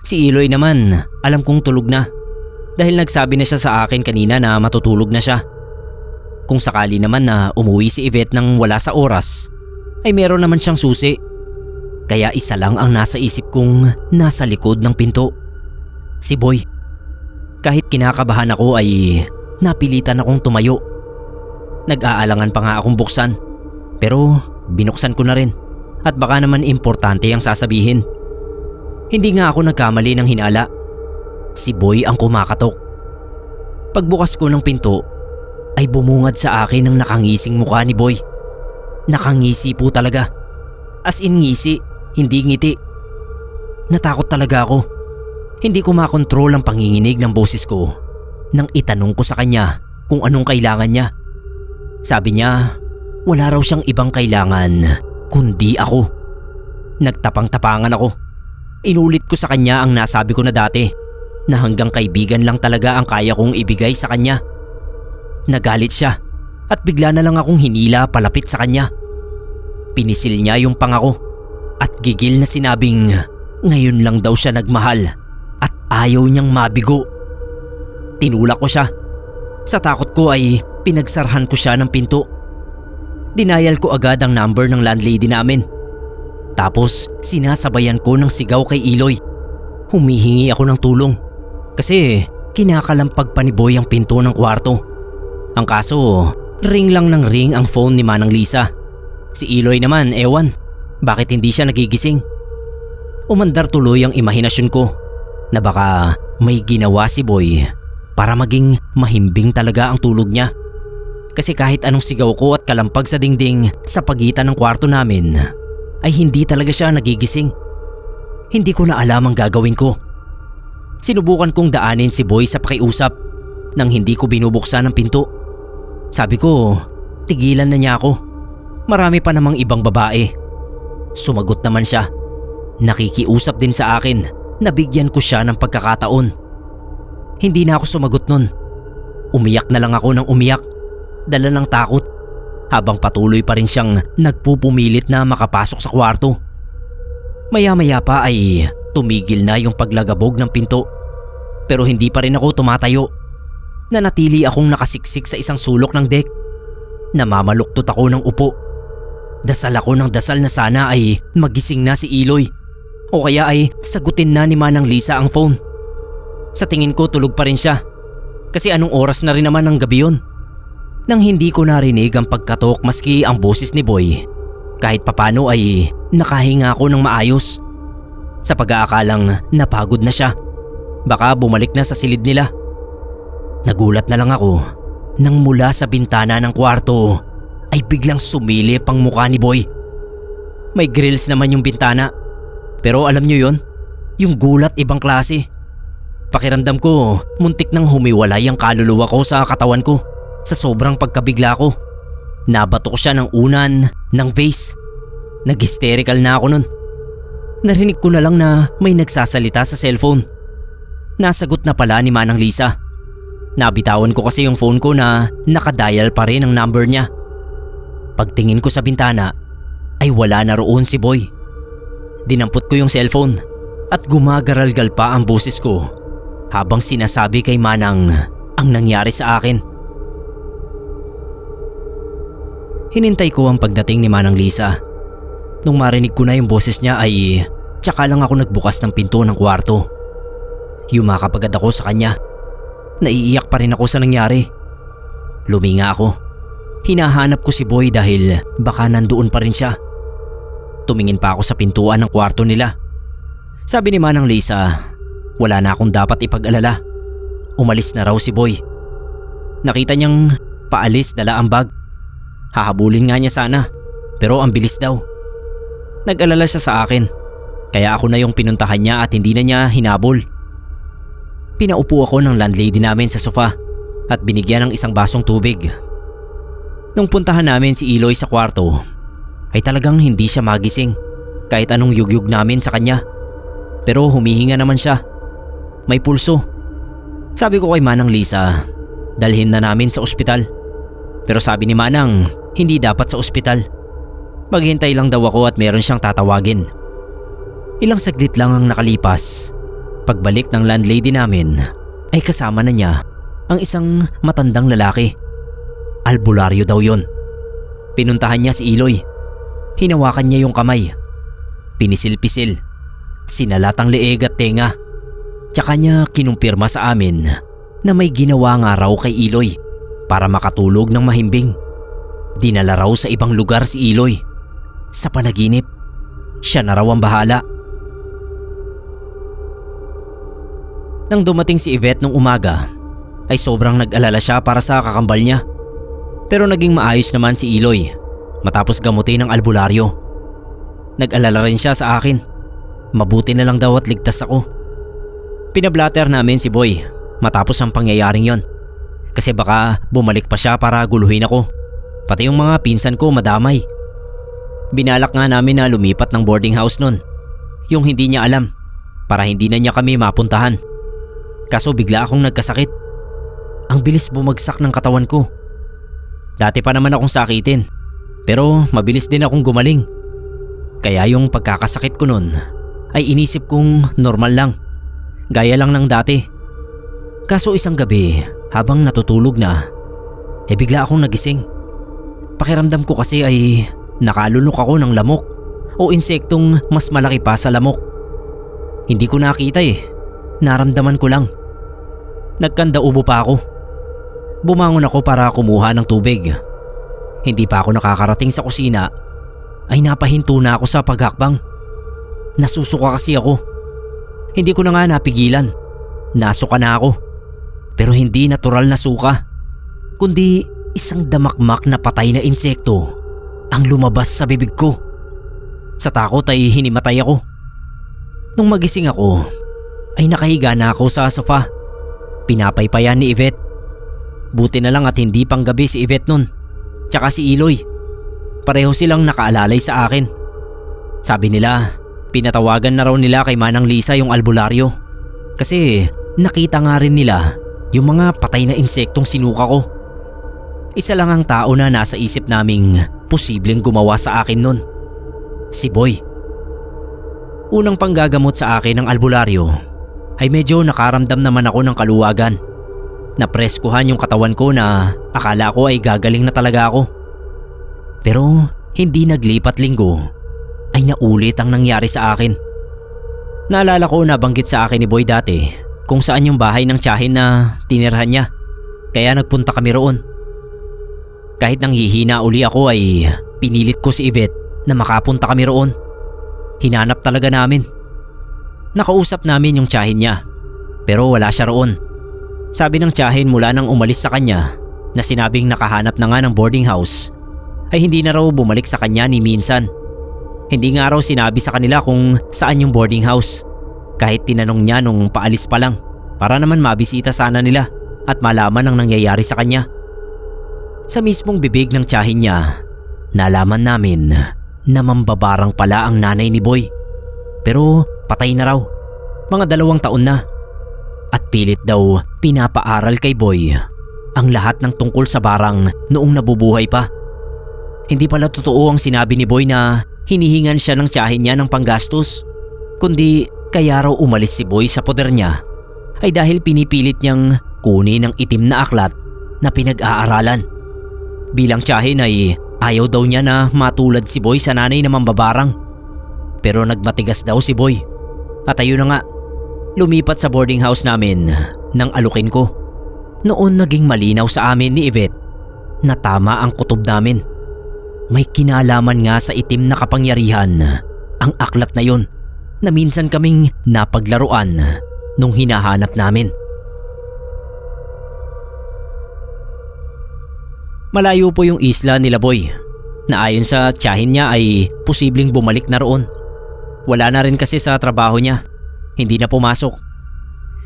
Si Iloy naman alam kong tulog na dahil nagsabi na siya sa akin kanina na matutulog na siya. Kung sakali naman na umuwi si Yvette nang wala sa oras ay meron naman siyang susi. Kaya isa lang ang nasa isip kong nasa likod ng pinto. Si Boy. Kahit kinakabahan ako ay napilitan akong tumayo. Nag-aalangan pa nga akong buksan pero binuksan ko na rin at baka naman importante ang sasabihin. Hindi nga ako nagkamali ng hinala. Si Boy ang kumakatok. Pagbukas ko ng pinto ay bumungad sa akin ang nakangising mukha ni Boy. Nakangisi po talaga. As in ngisi, hindi ngiti. Natakot talaga ako. Hindi ko makontrol ang panginginig ng boses ko nang itanong ko sa kanya kung anong kailangan niya. Sabi niya, wala raw siyang ibang kailangan kundi ako. Nagtapang-tapangan ako. Inulit ko sa kanya ang nasabi ko na dati na hanggang kaibigan lang talaga ang kaya kong ibigay sa kanya. Nagalit siya at bigla na lang akong hinila palapit sa kanya. Pinisil niya yung pangako at gigil na sinabing ngayon lang daw siya nagmahal at ayaw niyang mabigo. Tinulak ko siya. Sa takot ko ay pinagsarhan ko siya ng pinto. Dinayal ko agad ang number ng landlady namin. Tapos sinasabayan ko ng sigaw kay Iloy. Humihingi ako ng tulong kasi kinakalampag pa ni Boy ang pinto ng kwarto. Ang kaso, ring lang ng ring ang phone ni Manang Lisa. Si Iloy naman, ewan, bakit hindi siya nagigising? Umandar tuloy ang imahinasyon ko na baka may ginawa si Boy para maging mahimbing talaga ang tulog niya. Kasi kahit anong sigaw ko at kalampag sa dingding sa pagitan ng kwarto namin ay hindi talaga siya nagigising. Hindi ko na alam ang gagawin ko. Sinubukan kong daanin si Boy sa pakiusap nang hindi ko binubuksan ang pinto. Sabi ko, tigilan na niya ako. Marami pa namang ibang babae. Sumagot naman siya. Nakikiusap din sa akin na bigyan ko siya ng pagkakataon. Hindi na ako sumagot nun. Umiyak na lang ako ng umiyak. Dala ng takot habang patuloy pa rin siyang nagpupumilit na makapasok sa kwarto. Maya-maya pa ay tumigil na yung paglagabog ng pinto. Pero hindi pa rin ako tumatayo. Nanatili akong nakasiksik sa isang sulok ng deck. Namamaluktot ako ng upo. Dasal ako ng dasal na sana ay magising na si Iloy. O kaya ay sagutin na ni Manang Lisa ang phone. Sa tingin ko tulog pa rin siya. Kasi anong oras na rin naman ng gabi yun. Nang hindi ko narinig ang pagkatok maski ang boses ni Boy, kahit papano ay nakahinga ako ng maayos. Sa pag-aakalang napagod na siya. Baka bumalik na sa silid nila. Nagulat na lang ako nang mula sa bintana ng kwarto ay biglang sumilip ang mukha ni Boy. May grills naman yung bintana. Pero alam nyo yon, yung gulat ibang klase. Pakiramdam ko muntik nang humiwalay ang kaluluwa ko sa katawan ko sa sobrang pagkabigla ko. Nabato ko siya ng unan ng vase. Nag-hysterical na ako nun. Narinig ko na lang na may nagsasalita sa cellphone. Nasagot na pala ni Manang Lisa. Nabitawan ko kasi yung phone ko na nakadial pa rin ang number niya. Pagtingin ko sa bintana ay wala na roon si Boy. Dinampot ko yung cellphone at gumagaralgal pa ang boses ko habang sinasabi kay Manang ang nangyari sa akin. Hinintay ko ang pagdating ni Manang Lisa. Nung marinig ko na yung boses niya ay tsaka lang ako nagbukas ng pinto ng kwarto. Yumakap agad ako sa kanya. Naiiyak pa rin ako sa nangyari. Luminga ako. Hinahanap ko si Boy dahil baka nandoon pa rin siya. Tumingin pa ako sa pintuan ng kwarto nila. Sabi ni Manang Lisa, wala na akong dapat ipag-alala. Umalis na raw si Boy. Nakita niyang paalis dala ang bag. Hahabulin nga niya sana, pero ang bilis daw. Nag-alala siya sa akin, kaya ako na yung pinuntahan niya at hindi na niya hinabol. Pinaupo ako ng landlady namin sa sofa at binigyan ng isang basong tubig. Nung puntahan namin si Iloy sa kwarto, ay talagang hindi siya magising kahit anong yugyug namin sa kanya. Pero humihinga naman siya. May pulso. Sabi ko kay Manang Lisa, dalhin na namin sa ospital. Pero sabi ni Manang, hindi dapat sa ospital. Maghintay lang daw ako at meron siyang tatawagin. Ilang saglit lang ang nakalipas. Pagbalik ng landlady namin ay kasama na niya ang isang matandang lalaki. Albularyo daw yon. Pinuntahan niya si Iloy. Hinawakan niya yung kamay. Pinisil-pisil. Sinalat ang leeg at tenga. Tsaka niya kinumpirma sa amin na may ginawa nga raw kay Iloy para makatulog ng mahimbing. Dinala raw sa ibang lugar si Iloy. Sa panaginip, siya na raw ang bahala. Nang dumating si Yvette nung umaga, ay sobrang nag-alala siya para sa kakambal niya. Pero naging maayos naman si Iloy matapos gamutin ng albularyo. Nag-alala rin siya sa akin. Mabuti na lang daw at ligtas ako. Pinablatter namin si Boy matapos ang pangyayaring yon. Kasi baka bumalik pa siya para guluhin ako. Pati yung mga pinsan ko madamay. Binalak nga namin na lumipat ng boarding house nun. Yung hindi niya alam para hindi na niya kami mapuntahan. Kaso bigla akong nagkasakit. Ang bilis bumagsak ng katawan ko. Dati pa naman akong sakitin, pero mabilis din akong gumaling. Kaya yung pagkakasakit ko nun ay inisip kong normal lang. Gaya lang ng dati. Kaso isang gabi habang natutulog na, bigla akong nagising. Pakiramdam ko kasi ay nakalunok ako ng lamok o insektong mas malaki pa sa lamok. Hindi ko nakita naramdaman ko lang. Nagkandaubo pa ako. Bumangon ako para kumuha ng tubig. Hindi pa ako nakakarating sa kusina ay napahinto na ako sa paghakbang. Nasusuka kasi ako. Hindi ko na nga napigilan. Nasuka na ako. Pero hindi natural na suka, kundi isang damakmak na patay na insekto ang lumabas sa bibig ko. Sa takot ay hinimatay ako. Nung magising ako ay nakahiga na ako sa sofa. Pinapaypayan ni Yvette. Buti na lang at hindi pang gabi si Yvette nun, tsaka si Iloy. Pareho silang nakaalalay sa akin. Sabi nila, pinatawagan na raw nila kay Manang Lisa yung albularyo. Kasi nakita nga rin nila yung mga patay na insektong sinuka ko. Isa lang ang tao na nasa isip naming posibleng gumawa sa akin nun. Si Boy. unang panggagamot sa akin ng albularyo ay medyo nakaramdam naman ako ng kaluwagan. Napreskuhan yung katawan ko na akala ko ay gagaling na talaga ako. Pero hindi naglipat linggo ay naulit ang nangyari sa akin. Naalala ko na banggit sa akin ni Boy dati kung saan yung bahay ng tiyahin na tinirhan niya. Kaya nagpunta kami roon. Kahit nang hihina uli ako ay pinilit ko si Yvette na makapunta kami roon. Hinanap talaga namin. Nakausap namin yung tiyahin niya pero wala siya roon. Sabi ng tiyahin mula nang umalis sa kanya na sinabing nakahanap na nga ng boarding house ay hindi na raw bumalik sa kanya ni minsan. Hindi nga raw sinabi sa kanila kung saan yung boarding house kahit tinanong niya nung paalis pa lang para naman mabisita sana nila at malaman ang nangyayari sa kanya. Sa mismong bibig ng tiyahin niya, nalaman namin na mambabarang pala ang nanay ni Boy. Pero patay na raw, mga 2 taon na. At pilit daw pinapaaral kay Boy ang lahat ng tungkol sa barang noong nabubuhay pa. Hindi pala totoo ang sinabi ni Boy na hinihingan siya ng tiyahin niya ng panggastos, kundi kaya raw umalis si Boy sa poder niya ay dahil pinipilit niyang kunin ang itim na aklat na pinag-aaralan. Bilang tiyahin ay ayaw daw niya na matulad si Boy sa nanay na mambabarang. Pero nagmatigas daw si Boy at ayun na nga, lumipat sa boarding house namin nang alukin ko. Noon naging malinaw sa amin ni Yvette na tama ang kutob namin. May kinalaman nga sa itim na kapangyarihan ang aklat na yon na minsan kaming napaglaruan nung hinahanap namin. Malayo po yung isla nila Boy na ayon sa tiyahin niya ay posibleng bumalik na roon. Wala na rin kasi sa trabaho niya, hindi na pumasok.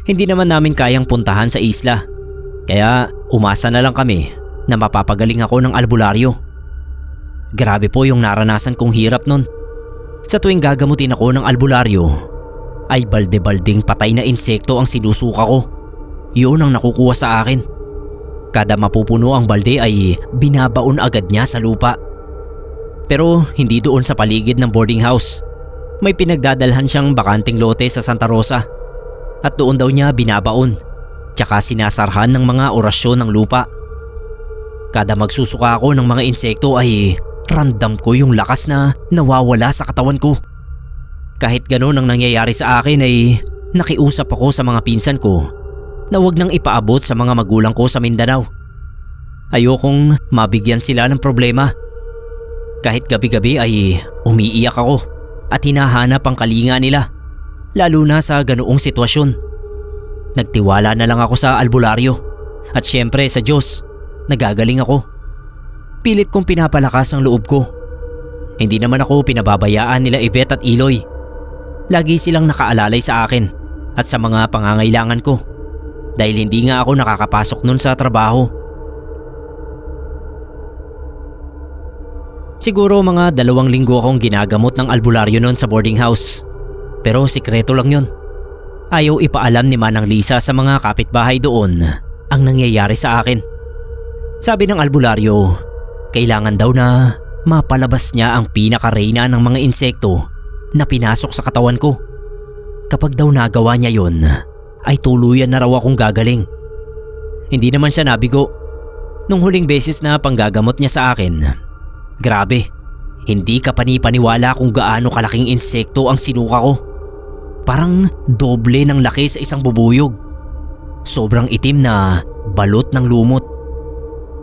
Hindi naman namin kayang puntahan sa isla kaya umasa na lang kami na mapapagaling ako ng albularyo. Grabe po yung naranasan kong hirap nun. Sa tuwing gagamutin ako ng albularyo ay balde-balding patay na insekto ang sinusuka ko. Yun ang nakukuha sa akin. Kada mapupuno ang balde ay binabaon agad niya sa lupa. Pero hindi doon sa paligid ng boarding house. May pinagdadalhan siyang bakanting lote sa Santa Rosa at doon daw niya binabaon tsaka sinasarhan ng mga orasyon ng lupa. Kada magsusuka ako ng mga insekto ay ramdam ko yung lakas na nawawala sa katawan ko. Kahit gano'n ang nangyayari sa akin ay nakiusap ako sa mga pinsan ko na huwag nang ipaabot sa mga magulang ko sa Mindanao. Ayokong mabigyan sila ng problema. Kahit gabi-gabi ay umiiyak ako at hinahanap ang kalinga nila, lalo na sa ganoong sitwasyon. Nagtiwala na lang ako sa albularyo at syempre sa Diyos, nagagaling ako. Pilit kong pinapalakas ang loob ko. Hindi naman ako pinababayaan nila Yvette at Iloy. Lagi silang nakaalalay sa akin at sa mga pangangailangan ko dahil hindi nga ako nakakapasok nun sa trabaho. Siguro mga 2 linggo akong ginagamot ng albularyo nun sa boarding house. Pero sikreto lang yun. Ayaw ipaalam ni Manang Lisa sa mga kapitbahay doon ang nangyayari sa akin. Sabi ng albularyo, kailangan daw na mapalabas niya ang pinaka-reyna ng mga insekto na pinasok sa katawan ko. Kapag daw nagawa niya yun, ay tuluyan na raw akong gagaling. Hindi naman siya nabigo. Nung huling beses na panggagamot niya sa akin, grabe, hindi ka panipaniwala kung gaano kalaking insekto ang sinuka ko. Parang doble ng laki sa isang bubuyog. Sobrang itim na balot ng lumot.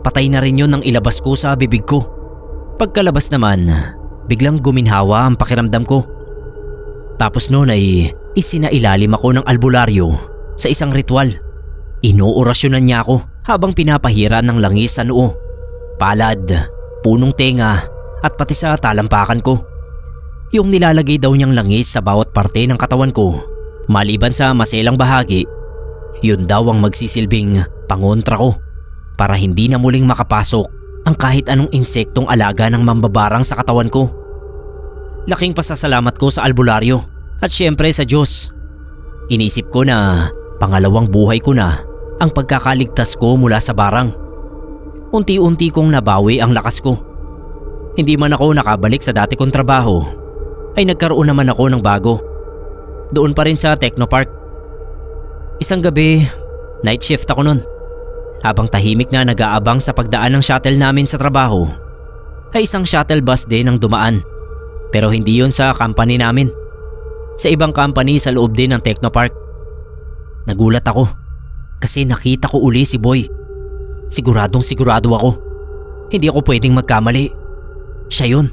Patay na rin yun nang ilabas ko sa bibig ko. Pagkalabas naman, biglang guminhawa ang pakiramdam ko. Tapos noon ay isinailalim ako ng albularyo sa isang ritual. Inoorasyonan niya ako habang pinapahira ng langis sa noo, palad, punong tenga at pati sa talampakan ko. Yung nilalagay daw niyang langis sa bawat parte ng katawan ko, maliban sa maselang bahagi, yun daw ang magsisilbing pangontra ko para hindi na muling makapasok ang kahit anong insektong alaga ng mambabarang sa katawan ko. Laking pasasalamat ko sa albularyo at syempre sa Diyos. Inisip ko na pangalawang buhay ko na ang pagkakaligtas ko mula sa barang. Unti-unti kong nabawi ang lakas ko. Hindi man ako nakabalik sa dati kong trabaho, ay nagkaroon naman ako ng bago Doon pa rin sa Technopark. Isang gabi, night shift ako nun. Habang tahimik na nag-aabang sa pagdaan ng shuttle namin sa trabaho, ay isang shuttle bus din ang dumaan. Pero hindi yun sa company namin. Sa ibang company sa loob din ng Technopark. Nagulat ako kasi nakita ko uli si Boy. Sigurado ako. Hindi ako pwedeng magkamali. Siya yun.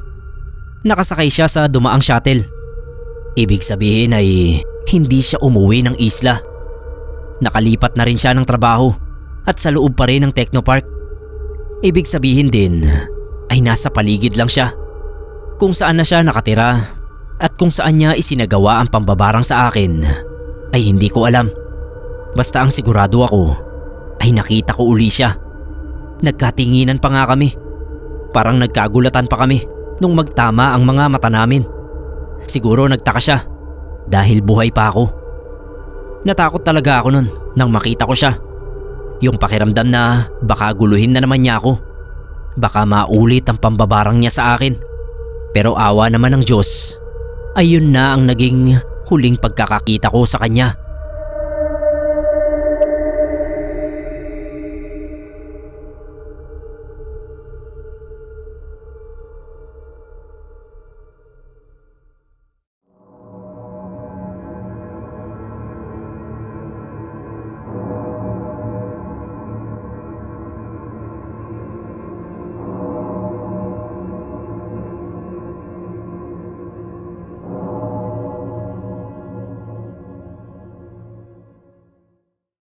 Nakasakay siya sa dumaang shuttle. Ibig sabihin ay hindi siya umuwi ng isla. Nakalipat na rin siya ng trabaho at sa loob pa rin ng Technopark. Ibig sabihin din ay nasa paligid lang siya. Kung saan na siya nakatira at kung saan niya isinagawa ang pambabarang sa akin ay hindi ko alam. Basta ang sigurado ako ay nakita ko uli siya. Nagkatinginan pa nga kami. Parang nagkagulatan pa kami nung magtama ang mga mata namin. Siguro nagtaka siya dahil buhay pa ako. Natakot talaga ako nun nang makita ko siya. Yung pakiramdam na baka guluhin na naman niya ako. Baka maulit ang pambabarang niya sa akin. Pero awa naman ng Diyos, ayun na ang naging huling pagkakakita ko sa kanya.